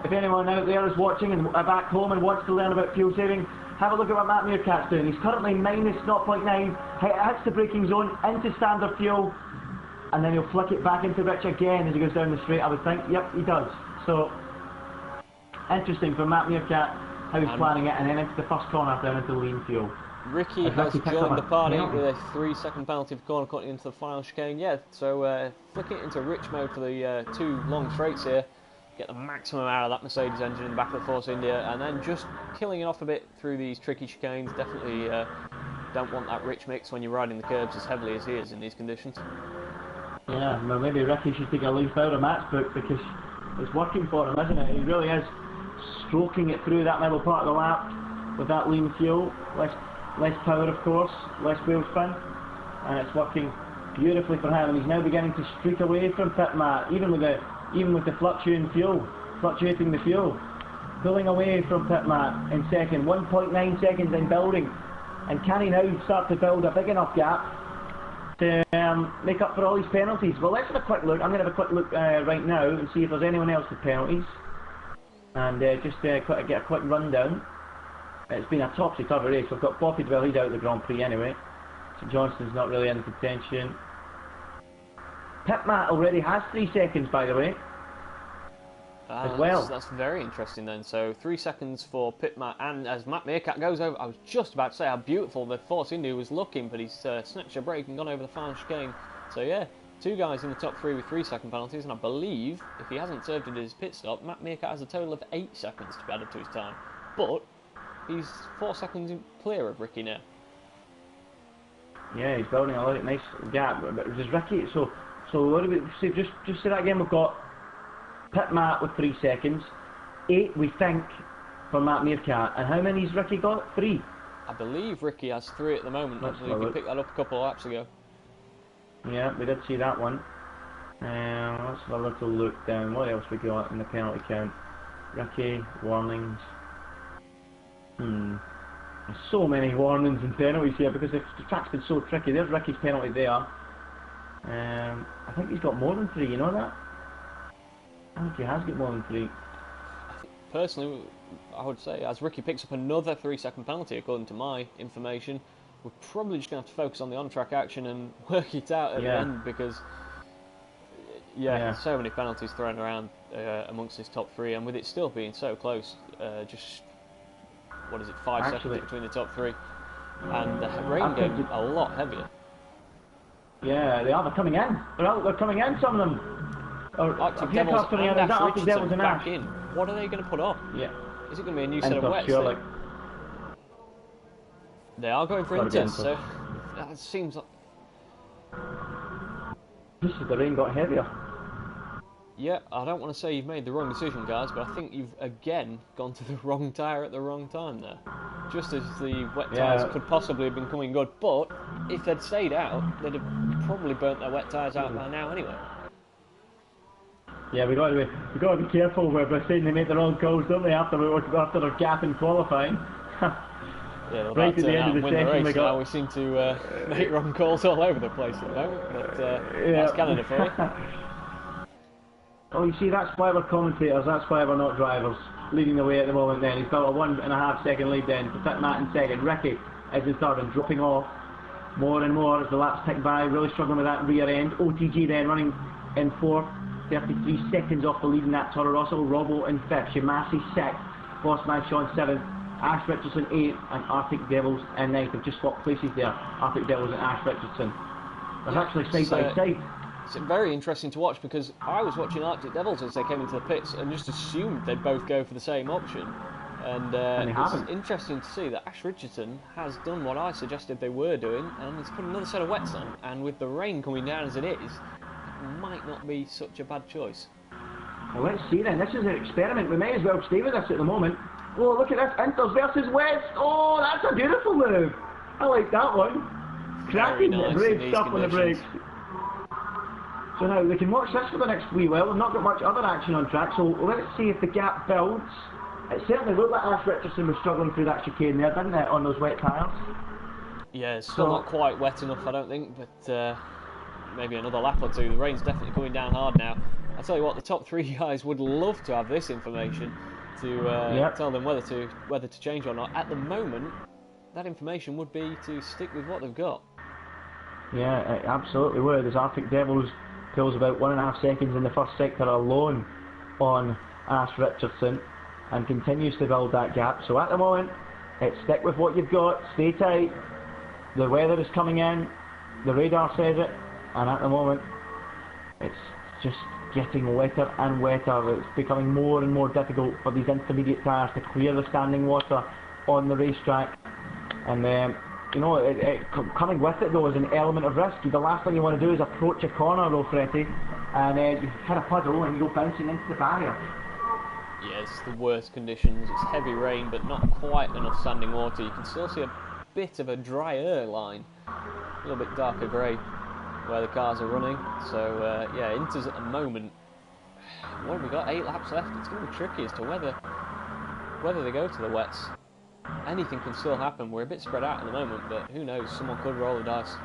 If anyone out there is watching and back home and wants to learn about fuel saving, have a look at what Matt Meerkat's doing. He's currently minus 0.9, hits the braking zone into standard fuel, and then he'll flick it back into rich again as he goes down the straight, I would think. Yep, he does. So interesting for Matt Meerkat how he's planning it, and then into the first corner down into lean fuel. Ricky has joined the party with a 3-second penalty for corner cutting into the final chicane. Yeah, so flicking it into rich mode for the two long straights here, get the maximum out of that Mercedes engine in the back of the Force India, and then just killing it off a bit through these tricky chicanes. Definitely don't want that rich mix when you're riding the curbs as heavily as he is in these conditions. Yeah, well, maybe Ricky should take a leaf out of Matt's book, because it's working for him, isn't it? He really is stroking it through that middle part of the lap with that lean fuel. Less power, of course, less wheel spin, and it's working beautifully for him. And he's now beginning to streak away from Pitmat, even with the fluctuating the fuel, pulling away from Pitmat in second. 1.9 seconds in building, and can he now start to build a big enough gap to make up for all these penalties? Well, let's have a quick look. I'm going to have a quick look right now and see if there's anyone else with penalties, and just get a quick rundown. It's been a topsy-turvy race. We've got Boffy, well, he's out of the Grand Prix anyway. So Johnston's not really in contention. Pitmat already has 3 seconds, by the way. as well. That's very interesting then. So 3 seconds for Matt, and as Matt Meerkat goes over, I was just about to say how beautiful the Force India was looking, but he's snatched a break and gone over the final chicane. So yeah, 2 guys in the top 3 with 3-second penalties, and I believe if he hasn't served it his pit stop, Matt Meerkat has a total of 8 seconds to be added to his time. But he's 4 seconds clear of Ricky now. Yeah, he's building a nice gap. But does Ricky? So what do we say? Just say that again. We've got Pit Matt with 3 seconds, 8 we think for Matt Meerkat, and how many's Ricky got? 3. I believe Ricky has 3 at the moment. Let's I picked that up a couple of laps ago. Yeah, we did see that one. Let's have a little look down. What else we got in the penalty count? Ricky, warnings. There's so many warnings and penalties here because the track's been so tricky. There's Ricky's penalty there. I think he's got more than 3, you know that? I think he has got more than 3. Personally, I would say, as Ricky picks up another 3-second penalty, according to my information, we're probably just going to have to focus on the on-track action and work it out at the end because, so many penalties thrown around amongst his top 3, and with it still being so close, just, 5 seconds between the top 3, and the rain game a lot heavier. Yeah, they are. They're coming in. They're coming in, some of them. Arctic Devils and Ash Richardson back in. What are they going to put on? Yeah. Is it going to be a new set of wets? They are going for inters, so that seems like... This is the rain got heavier. Yeah, I don't want to say you've made the wrong decision, guys, but I think you've again gone to the wrong tyre at the wrong time there. Just as the wet tyres could possibly have been coming good, but if they'd stayed out, they'd have probably burnt their wet tyres out by now anyway. Yeah, we got to be careful by saying they made the wrong calls, don't they? After their gap in qualifying. Yeah, well, right at the end of the session, we seem to make wrong calls all over the place at the moment, but that's Canada for you. Oh, you see, that's why we're commentators, that's why we're not drivers. Leading the way at the moment then. He's got a 1.5 second lead then to Pit Matt in second. Ricky is in third and dropping off more and more as the laps tick by, really struggling with that rear end. OTG then running in fourth, 33 seconds off the lead in that Toro Rosso. Robbo in fifth, Shimasi sixth, Bossman Sean seventh, Ash Richardson 8th, and Arctic Devils in 9th. They've just swapped places there, Arctic Devils and Ash Richardson. They're actually side by side. It's very interesting to watch because I was watching Arctic Devils as they came into the pits and just assumed they'd both go for the same option. And it's interesting to see that Ash Richardson has done what I suggested they were doing, and he's put another set of wets on. And with the rain coming down as it is, it might not be such a bad choice. Well, let's see then. This is an experiment. We may as well stay with this at the moment. Oh, look at this. Inters versus West. Oh, that's a beautiful move. I like that one. Cracking nice brave stuff on the brakes. So now we can watch this for the next wee while. We've not got much other action on track, so let's see if the gap builds. It certainly looked like Ash Richardson was struggling through that chicane there, didn't it, on those wet tyres? Yeah, it's still not quite wet enough, I don't think, but maybe another lap or two. The rain's definitely coming down hard now. I tell you what, the top 3 guys would love to have this information to tell them whether to change or not. At the moment, that information would be to stick with what they've got. Yeah, it absolutely would. As Arctic Devils pulls about 1.5 seconds in the first sector alone on Ash Richardson and continues to build that gap. So at the moment, it's stick with what you've got, stay tight. The weather is coming in, the radar says it, and at the moment, it's just getting wetter and wetter. It's becoming more and more difficult for these intermediate tyres to clear the standing water on the racetrack. And you know, coming with it though is an element of risk. The last thing you want to do is approach a corner though, Freddie, and you hit a puddle and you go bouncing into the barrier. Yeah, it's the worst conditions. It's heavy rain, but not quite enough standing water. You can still see a bit of a drier line, a little bit darker grey where the cars are running. So yeah, Inter's at the moment. What have we got? 8 laps left. It's going to be tricky as to whether they go to the wets. Anything can still happen. We're a bit spread out at the moment, but who knows? Someone could roll the dice.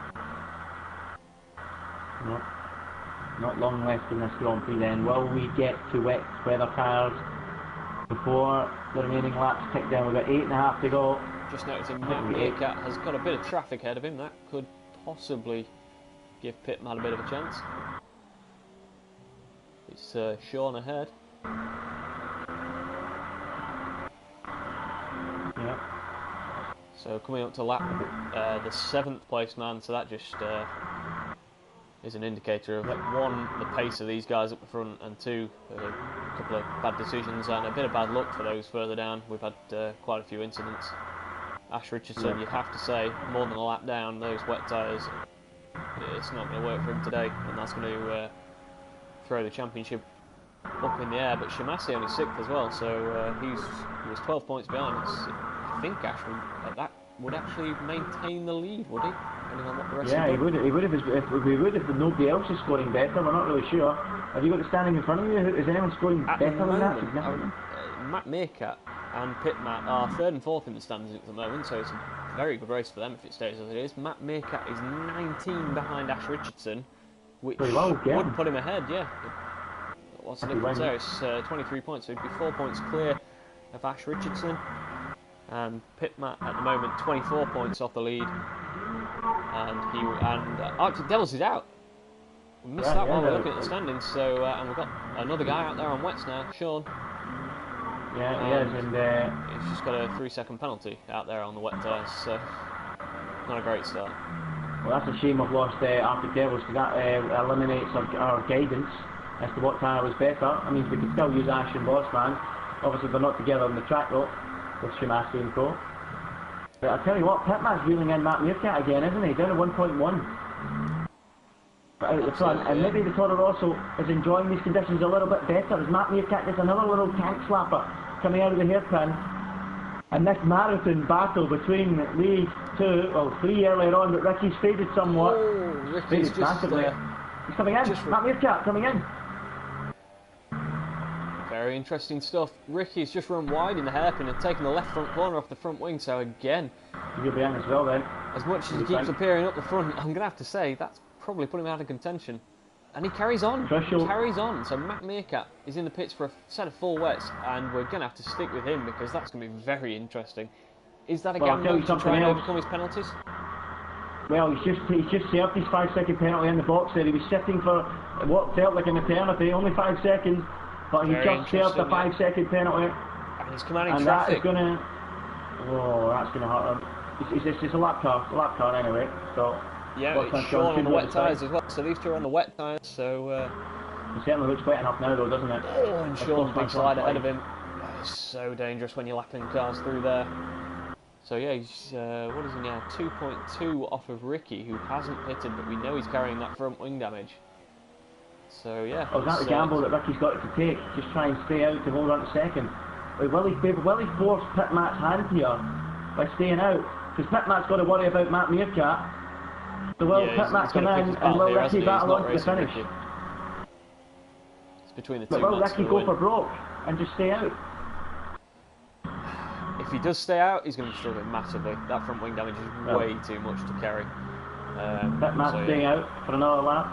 Not long left in this Grand Prix then. Will we get to wet weather tyres before the remaining laps tick down? We've got 8.5 to go. Just noticing Matt Meerkat has got a bit of traffic ahead of him. That could possibly give Pit Matt a bit of a chance. It's Sean ahead. Yeah. So coming up to lap the 7th place man, so that just is an indicator of one, the pace of these guys up the front, and two, a couple of bad decisions and a bit of bad luck for those further down. We've had quite a few incidents. Ash Richardson, you'd have to say, more than a lap down, those wet tyres, it's not going to work for him today, and that's going to throw the championship up in the air. But Shimasi only 6th as well, so he was 12 points behind. I think Ash would actually maintain the lead, would he? Depending on what the rest yeah, he would if nobody else is scoring better. We're not really sure. Have you got the standing in front of you? Is anyone scoring better than that? Matt Meerkat and Pit Matt are 3rd and 4th in the standings at the moment, so it's a very good race for them if it stays as it is. Matt Meerkat is 19 behind Ash Richardson, which would put him ahead, yeah. What's the difference there? It's 23 points, so he'd be 4 points clear of Ash Richardson. And Pit Matt at the moment 24 points off the lead. And Arctic Devils is out. We missed that while we're looking at the standings, so and we've got another guy out there on wets now, Sean. Yeah, he is, and he's just got a 3-second penalty out there on the wet tyres, so not a great start. Well, that's a shame we've lost Arctic Devils, because that eliminates our guidance as to what tyre was better. That means we can still use Ash and Bossman. Obviously they're not together on the track though, with Shimasi and co. But I tell you what, Pitman's reeling in Matt Meerkat again, isn't he? Down to 1.1. But out at the front, and maybe the Toro Rosso is enjoying these conditions a little bit better, as Matt Meerkat gets another little tank slapper coming out of the hairpin. And this marathon battle between these two, well, 3 earlier on, but Ricky's faded somewhat. Oh, Ricky's just massively. He's coming in, Matt Meerkat coming in. Very interesting stuff. Ricky's just run wide in the hairpin and taken the left front corner off the front wing, so again, he'll be in as well then. As much as he keeps appearing up the front, I'm going to have to say that's probably put him out of contention. And he carries on. Carries on. So Matt Meerkat is in the pits for a set of 4 wets, and we're going to have to stick with him because that's going to be very interesting. Is that a gamble to try and overcome his penalties? Well, he's just served his 5-second penalty in the box there. He was sitting for what felt like an eternity, only 5 seconds, but he just served a 5-second penalty. And he's commanding and traffic. That is going to... Oh, that's going to hurt him. It's a lap car anyway, so... Yeah, it's Sean on the wet tyres as well, so these two are on the wet tyres, so... It certainly looks wet enough now though, doesn't it? Oh, and Sean's big slide ahead of him. It's so dangerous when you're lapping cars through there. So yeah, he's, what is he now? 2.2 off of Ricky, who hasn't pitted, but we know he's carrying that front wing damage. So yeah. Oh, is that the gamble that Ricky's got to take? Just try and stay out to hold on to second. Will he force Pit Matt's hand here by staying out? Because Pit Matt's got to worry about Matt Meerkat. So will Pit Matt come in and will Ricky battle on to the finish? Ricky. It's between the two. But will Ricky go for broke and just stay out? If he does stay out, he's going to be struggling massively. That front wing damage is way too much to carry. Pit Matt's staying out for another lap.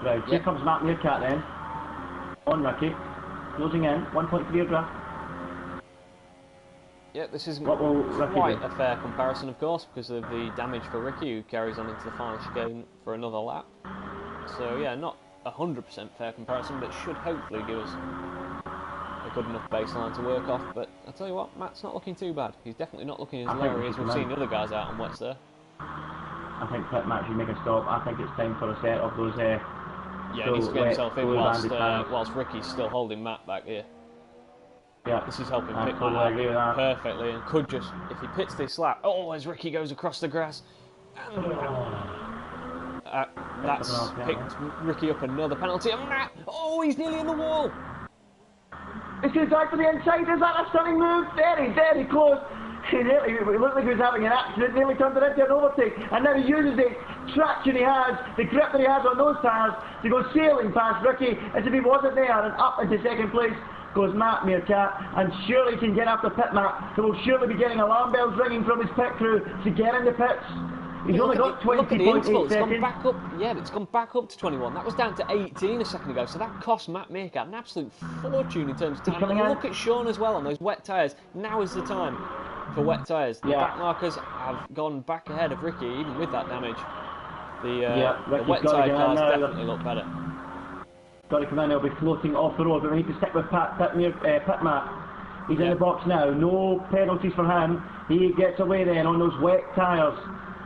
Right, here comes Matt Meerkat then. On Ricky. Closing in, 1.3 of draft. Yeah, this isn't quite a fair comparison, of course, because of the damage for Ricky, who carries on into the final chicane for another lap. So yeah, not 100% fair comparison, but should hopefully give us a good enough baseline to work off. But I'll tell you what, Matt's not looking too bad. He's definitely not looking as leery as we've seen the other guys out on wets there. I think Pit Matt should make a stop. I think it's time for a set of those... yeah, he needs to get himself in whilst Ricky's still holding Matt back here. Yeah, this is helping Pit Matt perfectly, and could just, if he pits this lap, as Ricky goes across the grass, that's picked Ricky up another penalty, and Matt, he's nearly in the wall. He's going to drive to the inside. Is that a stunning move? Very, very close. It looked like he was having an accident, nearly turned it into an overtake, and now he uses the traction he has, the grip that he has on those tyres, to go sailing past Ricky as if he wasn't there, and up into second place goes Matt Meerkat, and surely he can get after Pit Matt, who will surely be getting alarm bells ringing from his pit crew to get in the pits. He's only got 20.8 seconds. It's gone back up to 21. That was down to 18 a second ago, so that cost Matt Meerkat an absolute fortune in terms of time. And look at Sean as well on those wet tyres. Now is the time for wet tyres. The back markers have gone back ahead of Ricky, even with that damage. The wet tyre cars definitely look better. got to come in, he'll be floating off the road, but we need to stick with Pitmat. He's in the box now, no penalties for him. He gets away then on those wet tyres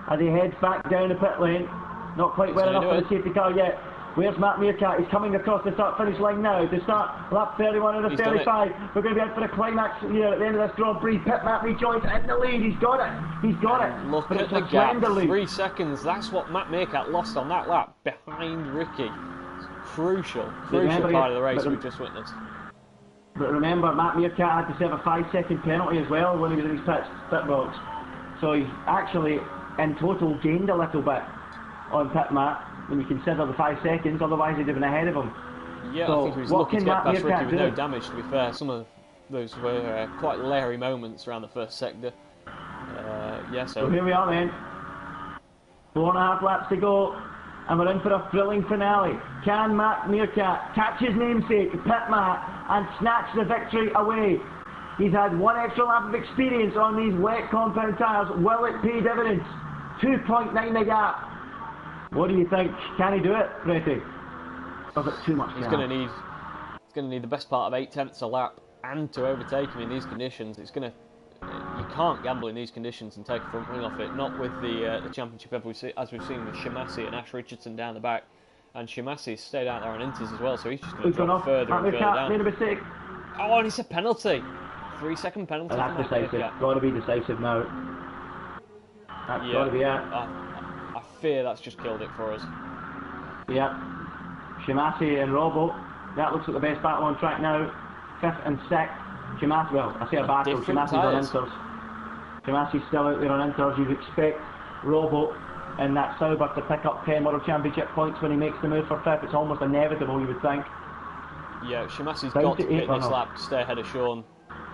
as he heads back down the pit lane. Not quite well enough for the safety car yet. Where's Matt Meerkat? He's coming across the start-finish line now to start lap 31 of the 35. We're going to be out for a climax here at the end of this Grand Prix. Pitmat rejoins in the lead. He's got it. He's got it. Look but at the gap. 3 seconds. That's what Matt Meerkat lost on that lap behind Ricky. Crucial part of the race we've just witnessed. But remember, Matt Meerkat had to serve a 5-second penalty as well when he was in his pit box. So he's actually, in total, gained a little bit on Pitmat when you consider the 5 seconds, otherwise he'd have been ahead of him. Yeah, so I think he was lucky to get past Ricky with no damage, to be fair. Some of those were quite leery moments around the first sector. So here we are then. 4.5 laps to go, and we're in for a thrilling finale. Can Matt Meerkat catch his namesake, Pitmat, and snatch the victory away? He's had 1 extra lap of experience on these wet compound tyres. Will it pay dividends? 2.9 the gap. What do you think? Can he do it, Pretty? Or is it too much? He's going to need the best part of 8/10 a lap, and to overtake him in these conditions, you can't gamble in these conditions and take a front wing off it. Not with the championship as we've seen with Shimasi and Ash Richardson down the back, and Shimasi stayed out there on inters as well, so he's just going to drop further and further down. Made a mistake. Oh, and it's a penalty. 3-second penalty. And that's decisive. Got to be decisive now. That's got to be it. I fear that's just killed it for us. Yeah. Shimasi and Robbo. That looks like the best battle on track now. 5th and 6th. Shimasi, well, I say a battle. Shimasi's on inters. Shimasi's still out there on inters. You'd expect Robbo and that Sauber to pick up 10 World Championship points when he makes the move for 5th. It's almost inevitable, you would think. Yeah, Shimasi's got to pit this lap to stay ahead of Sean.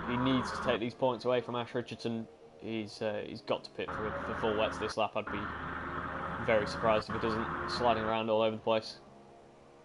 He needs to take these points away from Ash Richardson. He's got to pit for full wets this lap. I'd be very surprised if he doesn't, sliding around all over the place.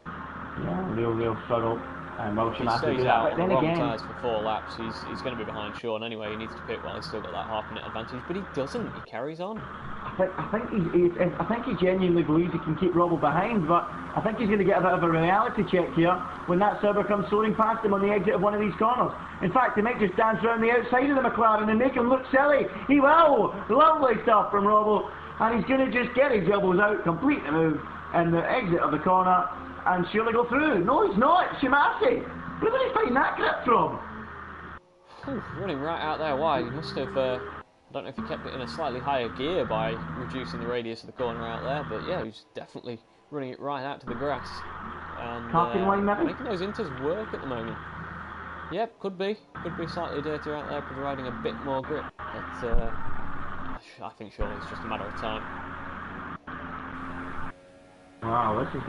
Yeah, real struggle. And well, if he stays out on the wrong tyres for 4 laps, he's going to be behind Sean anyway. He needs to pit while he's still got that half-minute advantage, but he doesn't. He carries on. I think he genuinely believes he can keep Robbo behind, but I think he's going to get a bit of a reality check here when that Sauber comes soaring past him on the exit of one of these corners. In fact, he might just dance around the outside of the McLaren and make him look silly. He will! Lovely stuff from Robbo, and he's going to just get his elbows out, complete the move, and the exit of the corner, and surely go through. No, he's not. Shimasi. Where did he find that grip from? Running right out there wide. He must have. I don't know if he kept it in a slightly higher gear by reducing the radius of the corner out there, but yeah, he's definitely running it right out to the grass. And making those inters work at the moment. Yep, could be slightly dirtier out there, providing a bit more grip. But I think surely it's just a matter of time. Wow, this is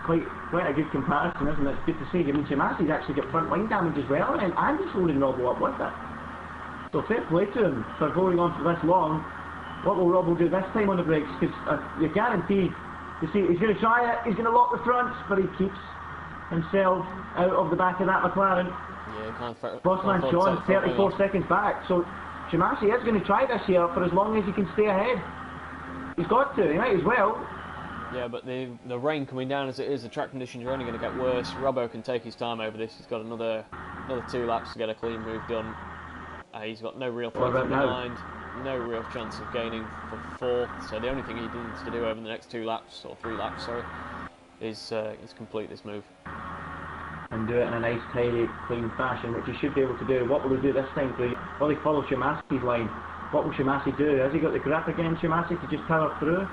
quite a good comparison, isn't it? It's good to see. I mean, Shimasi's actually got front wing damage as well, and he's holding Robbo up with it. So fair play to him for holding on for this long. What will Robbo do this time on the brakes? Because you're guaranteed to see he's going to try it. He's going to lock the fronts, but he keeps himself out of the back of that McLaren. Yeah, Bossman Sean 34 seconds back. So Shimasi is going to try this here for as long as he can stay ahead. He's got to. He might as well. Yeah, but the rain coming down as it is, the track conditions are only going to get worse. Robbo can take his time over this. He's got another 2 laps to get a clean move done. He's got no real threat from behind, no real chance of gaining for 4th. So the only thing he needs to do over the next 2 laps, or 3 laps, sorry, is complete this move. And do it in a nice, tidy, clean fashion, which he should be able to do. What will he do this time? Will he follow Shimasi's line? What will Shimasi do? Has he got the grip again, Shimasi, to just power through?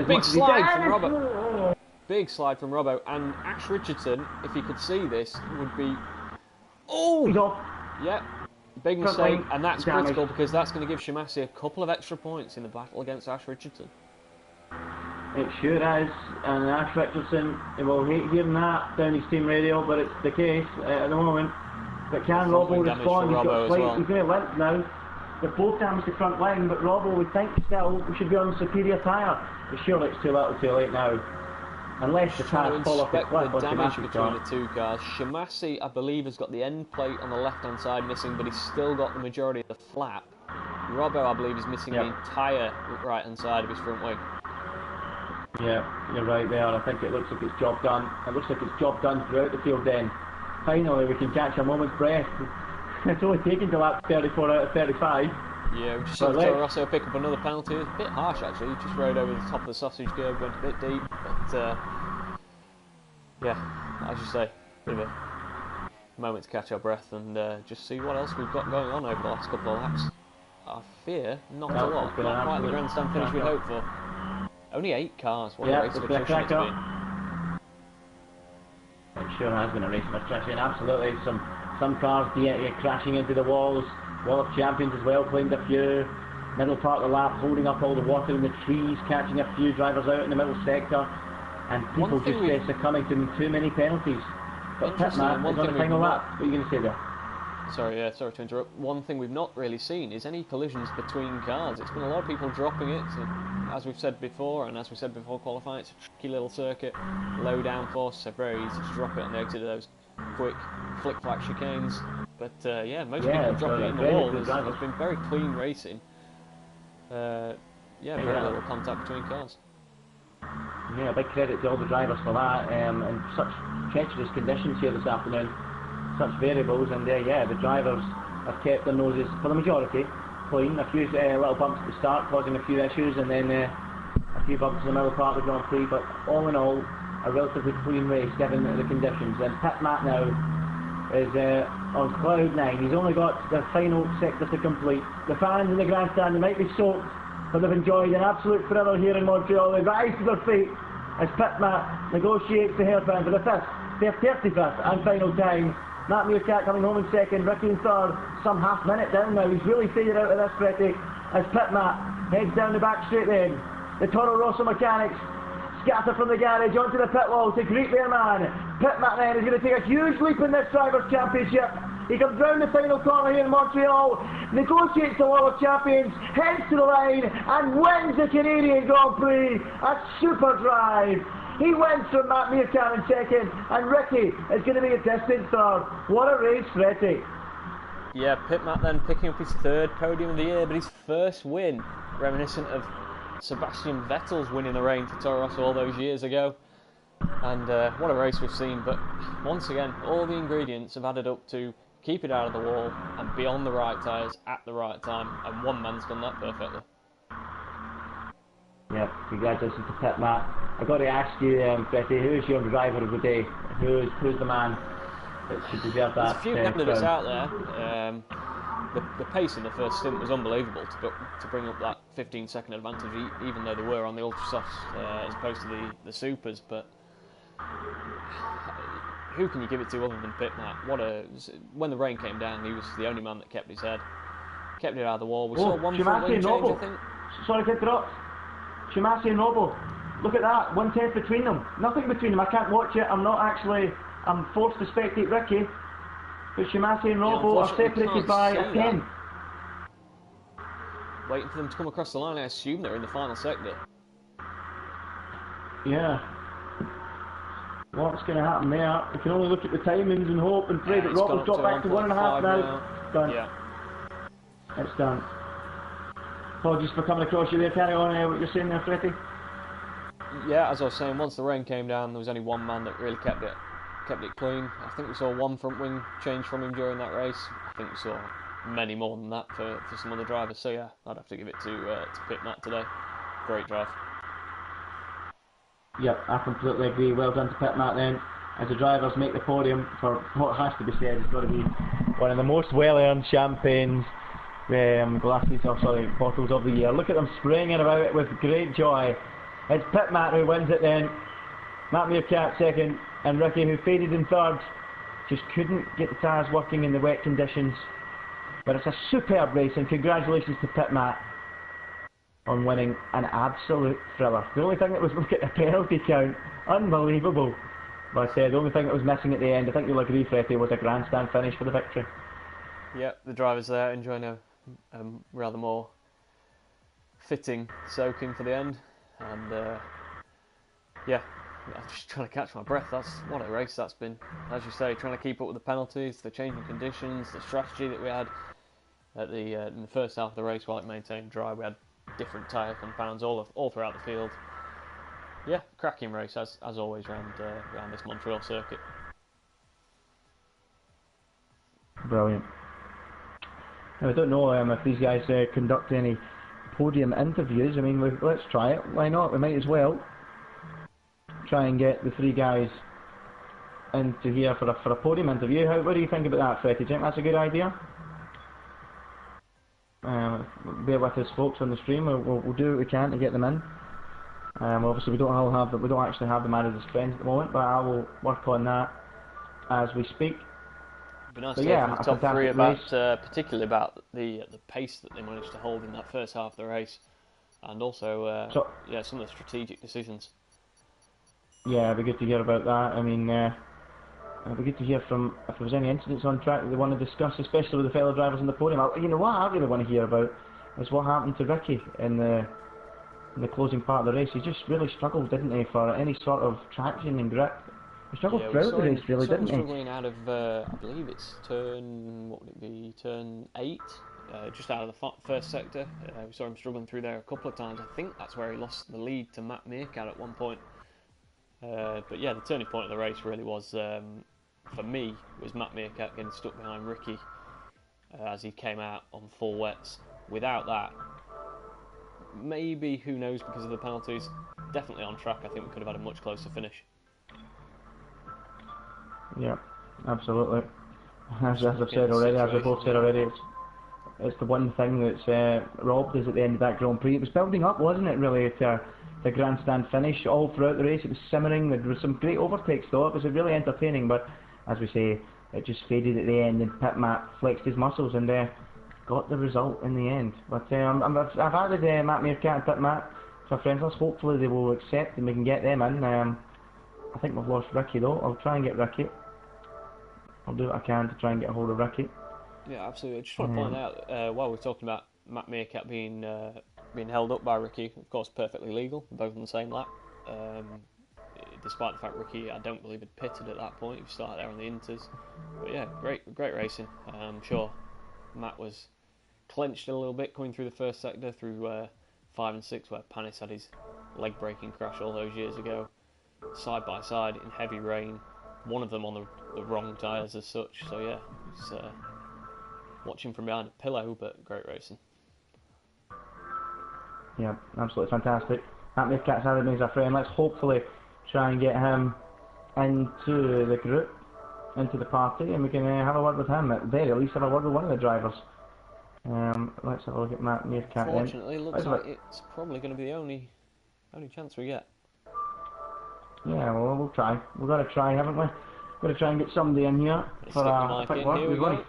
Big slide from Robbo. Big slide from Robbo, and Ash Richardson, if he could see this, would be... Oh! He's off. Yep, big mistake, and that's critical because that's going to give Shimasi a couple of extra points in the battle against Ash Richardson. It sure is, and Ash Richardson will hate hearing that down his team radio, but it's the case at the moment. But can Robbo respond? He's going to limp now. They're both damaged the front line, but Robbo would think still we should be on the superior tyre. But surely it's too little too late now. Unless the tyres fall off the cliff on damage between the 2 cars. Shimasi, I believe, has got the end plate on the left-hand side missing, but he's still got the majority of the flap. Robbo, I believe, is missing the entire right-hand side of his front wing. Yeah, you're right there. I think it looks like it's job done. It looks like it's job done throughout the field then. Finally, we can catch a moment's breath. It's only taken to lap 34 out of 35. Yeah, we just saw Toro Rosso pick up another penalty. It's a bit harsh actually. He just rode over the top of the sausage curb, went a bit deep. But yeah, as you say, bit of a moment to catch our breath and just see what else we've got going on over the last couple of laps. I fear not a lot. Not quite the grandstand finish we'd hoped for. Only 8 cars. What a race of attrition it's been. It sure has been a race of attrition. Absolutely. Some cars crashing into the walls. Wall of Champions as well claimed a few. Middle part of the lap holding up all the water in the trees, catching a few drivers out in the middle sector. And people just succumbing to too many penalties. But Pit Matt is on the final lap. What are you going to say there? Sorry to interrupt. One thing we've not really seen is any collisions between cars. It's been a lot of people dropping it. As we've said before, and as we said before qualifying, it's a tricky little circuit, low downforce, so very easy to drop it on the exit of those quick flick-flack chicanes. But yeah, most people drop it in the wall. It's been very clean racing. Yeah, very little contact between cars. Yeah, big credit to all the drivers for that, in such treacherous conditions here this afternoon, such variables, and yeah, the drivers have kept their noses, for the majority, clean. A few little bumps at the start causing a few issues, and then a few bumps in the middle part of the Grand Prix, but all in all, a relatively clean race given the conditions. And Pit Matt now is on cloud 9. He's only got the final sector to complete. The fans in the grandstand, they might be soaked, but they've enjoyed an absolute thriller here in Montreal. They rise to their feet as Pit Matt negotiates the hairpin for the 35th and final time. Matt Meerkat coming home in second, Ricky in third, some half minute down now. He's really faded out of this, Freddie, as Pit Matt heads down the back straight then. The Toro Rosso mechanics scatter from the garage onto the pit wall to greet their man. Pit Matt then is going to take a huge leap in this Drivers' Championship. He comes round the final corner here in Montreal, negotiates the Wall of Champions, heads to the line and wins the Canadian Grand Prix. A super drive. He wins from Matt Meerkat in second, and Ricky is going to be a distant third. What a race, Freddie. Yeah, Pit Matt then picking up his 3rd podium of the year, but his first win, reminiscent of Sebastian Vettel's win in the rain for Toro Rosso all those years ago. And what a race we've seen, but once again, all the ingredients have added up to keep it out of the wall and be on the right tyres at the right time, and one man's done that perfectly. Yeah, congratulations to Pit Matt. I've got to ask you, Freddie, who's your driver of the day? Who's the man that should deserve that? There's a few candidates out there. The pace in the first stint was unbelievable to bring up that 15-second advantage, even though they were on the ultra softs as opposed to the supers. But who can you give it to other than Pit Matt? When the rain came down, he was the only man that kept his head, kept it out of the wall. We saw one front wing change, I think. Sorry to interrupt. Shimasi and Noble, look at that, 1/10 between them. Nothing between them. I can't watch it. I'm forced to spectate Ricky. But Shimasi and Noble are separated by a 10. Waiting for them to come across the line. I assume they're in the final sector. Yeah. What's going to happen there? We can only look at the timings and hope and pray that Robert's got back to 1.5 now. Done. Yeah. It's done. Apologies for coming across you there. Carry on what you're saying there, Freddie. Yeah, as I was saying, once the rain came down, there was only one man that really kept it clean. I think we saw one front wing change from him during that race. I think we saw many more than that for some other drivers. So yeah, I'd have to give it to Pit Matt today. Great drive. Yep, I completely agree. Well done to Pit Matt then. As the drivers make the podium for what has to be said, it's got to be one of the most well-earned champagnes. Bottles of the year. Look at them springing about it with great joy. It's Pit Matt who wins it then. Matt Meerkat second, and Ricky, who faded in third, just couldn't get the tyres working in the wet conditions. But it's a superb race, and congratulations to Pit Matt on winning an absolute thriller. The only thing that was, look at the penalty count, unbelievable. But the only thing that was missing at the end, I think you'll agree, Freddie, was a grandstand finish for the victory. Yep, the drivers there enjoying a rather more fitting soaking for the end, and yeah, I'm just trying to catch my breath. What a race that's been. As you say, trying to keep up with the penalties, the changing conditions, the strategy that we had at in the first half of the race while it maintained dry. We had different tyre compounds all throughout the field. Yeah, cracking race as always around this Montreal circuit. Brilliant. Now, I don't know if these guys conduct any podium interviews. I mean, let's try it. Why not? We might as well try and get the three guys into here for a podium interview. What do you think about that, Fred? Do you think that's a good idea? Bear with us, folks, on the stream. We'll do what we can to get them in. Obviously, we don't actually have them added as friends at the moment, but I will work on that as we speak. It'd be nice to hear from the top three about, particularly about the pace that they managed to hold in that first half of the race, and also some of the strategic decisions. Yeah, it'd be good to hear about that. I mean, it'd be good to hear from if there was any incidents on track that they want to discuss, especially with the fellow drivers on the podium. You know what I really want to hear about is what happened to Ricky in the closing part of the race. He just really struggled, didn't he, for any sort of traction and grip. He struggled throughout the race, really, didn't he? Struggling out of, I believe it's turn 8, just out of the first sector. We saw him struggling through there a couple of times. I think that's where he lost the lead to Matt Meerkat at one point. But yeah, the turning point of the race really was, for me, was Matt Meerkat getting stuck behind Ricky as he came out on full wets. Without that, maybe, who knows, because of the penalties, definitely on track. I think we could have had a much closer finish. Yeah, absolutely. As I've said already, as we've both said already, it's the one thing that's robbed us at the end of that Grand Prix. It was building up, wasn't it, really, to the grandstand finish all throughout the race. It was simmering. There were some great overtakes, though. It was really entertaining, but as we say, it just faded at the end, and Pit Matt flexed his muscles and got the result in the end. But I've added Matt Meerkat and Pit Matt to our friends list. Hopefully they will accept and we can get them in. I think we've lost Ricky, though. I'll try and get Ricky. I'll do what I can to try and get a hold of Ricky. Yeah, absolutely. I just want to point out, while we're talking about Matt Meerkat being held up by Ricky, of course, perfectly legal, both on the same lap. Despite the fact Ricky, I don't believe, had pitted at that point. He started there on the inters. But yeah, great racing. I'm sure Matt was clenched a little bit coming through the first sector, through 5 and 6, where Panis had his leg-breaking crash all those years ago. Side by side in heavy rain, one of them on the wrong tyres as such. So yeah, it's watching from behind a pillow, but great racing. Yeah, absolutely fantastic. Matt Meerkat's added me as a friend. Let's hopefully try and get him into the group, into the party, and we can have a word with him. At the very least, have a word with one of the drivers. Let's have a look at Matt Meerkat. Fortunately, it looks like it's probably going to be the only chance we get. Yeah, well, we'll try. We've got to try, haven't we? Got to try and get somebody in here for a quick word. Here we go.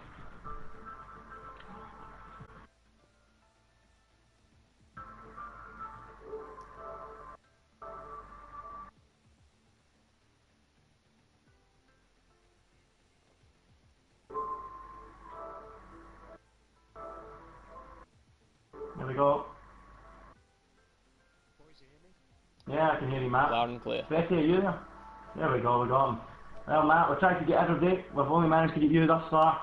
There we go. Yeah, I can hear you, Matt. Loud and clear. Betty, are you there? There we go, we got him. Well, Matt, we're trying to get everybody. We've only managed to get you thus far.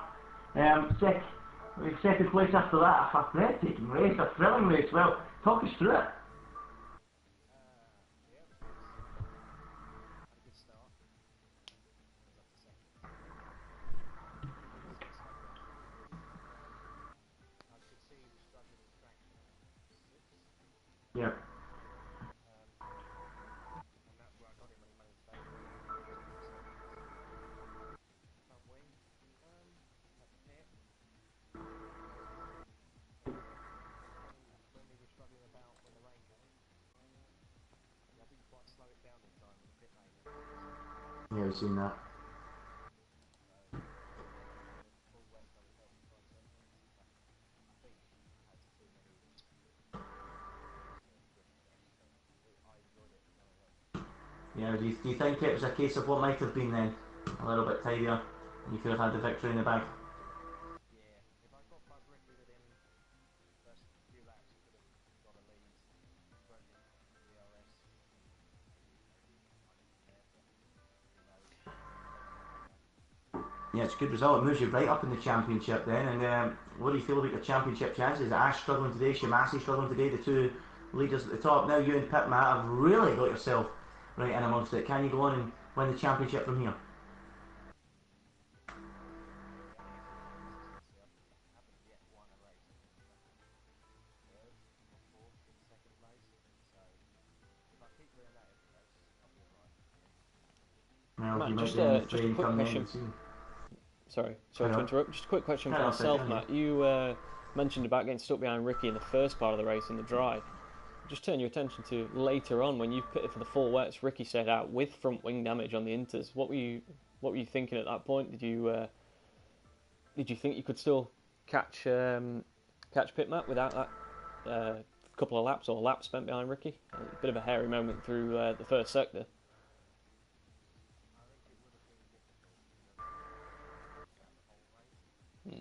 Second place after that. A breathtaking race, a thrilling race. Well, talk us through it. Yeah. Yeah, we've seen that. Yeah, do you think it was a case of what might have been then? A little bit tidier, and you could have had the victory in the bag? Yeah, it's a good result. It moves you right up in the championship then. And what do you feel about your championship chances? Ash struggling today, Shimasi struggling today, the two leaders at the top. Now you and Pit Matt have really got yourself right in amongst it. Can you go on and win the championship from here? Well, Matt, you might just be in the just a frame quick come the end question. of the season. Sorry Carry to on. interrupt. Just a quick question for Carry on, myself, Fred, Matt. You mentioned about getting stuck behind Ricky in the first part of the race in the dry. Just turn your attention to later on when you pitted for the full wets. Ricky set out with front wing damage on the inters. What were you thinking at that point? Did you think you could still catch pit Matt without that couple of laps or laps spent behind Ricky? A bit of a hairy moment through the first sector. Hmm.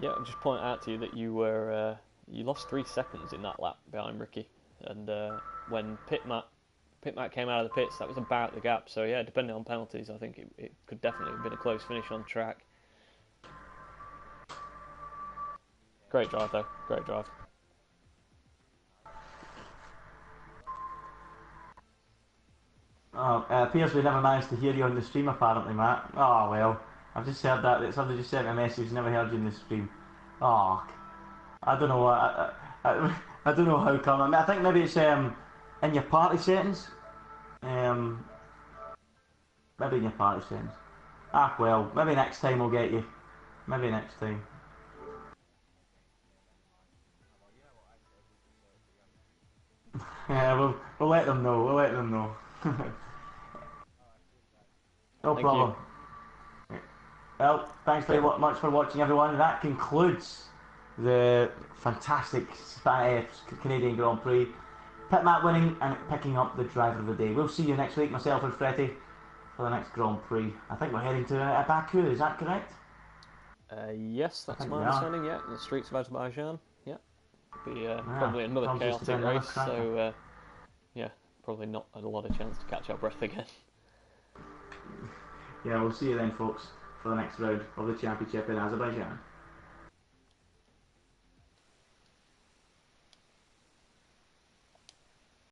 Yeah, I'll just point out to you that you lost 3 seconds in that lap behind Ricky, and when Pit Matt came out of the pits, that was about the gap. So yeah, depending on penalties, I think it could definitely have been a close finish on track. Great drive though, great drive. Oh, it appears we never managed to hear you on the stream apparently, Matt. Oh well, I've just heard that somebody just sent me a message, never heard you in the stream. Oh, I don't know what, I don't know how come. I mean, I think maybe it's in your party settings. Um, maybe in your party settings. Ah well, maybe next time we'll get you. Maybe next time. Yeah, we'll let them know. We'll let them know. No Thank you. problem. Well, thanks very much for watching, everyone. That concludes the fantastic Canadian Grand Prix. Pit Matt winning and picking up the driver of the day. We'll see you next week, myself and Freddie, for the next Grand Prix. I think we're heading to Baku, is that correct? Yes, that's my understanding. Yeah, the streets of Azerbaijan. Yeah, be probably another chaotic race. So yeah, probably not a lot of chance to catch our breath again. Yeah, we'll see you then, folks, for the next round of the championship in Azerbaijan.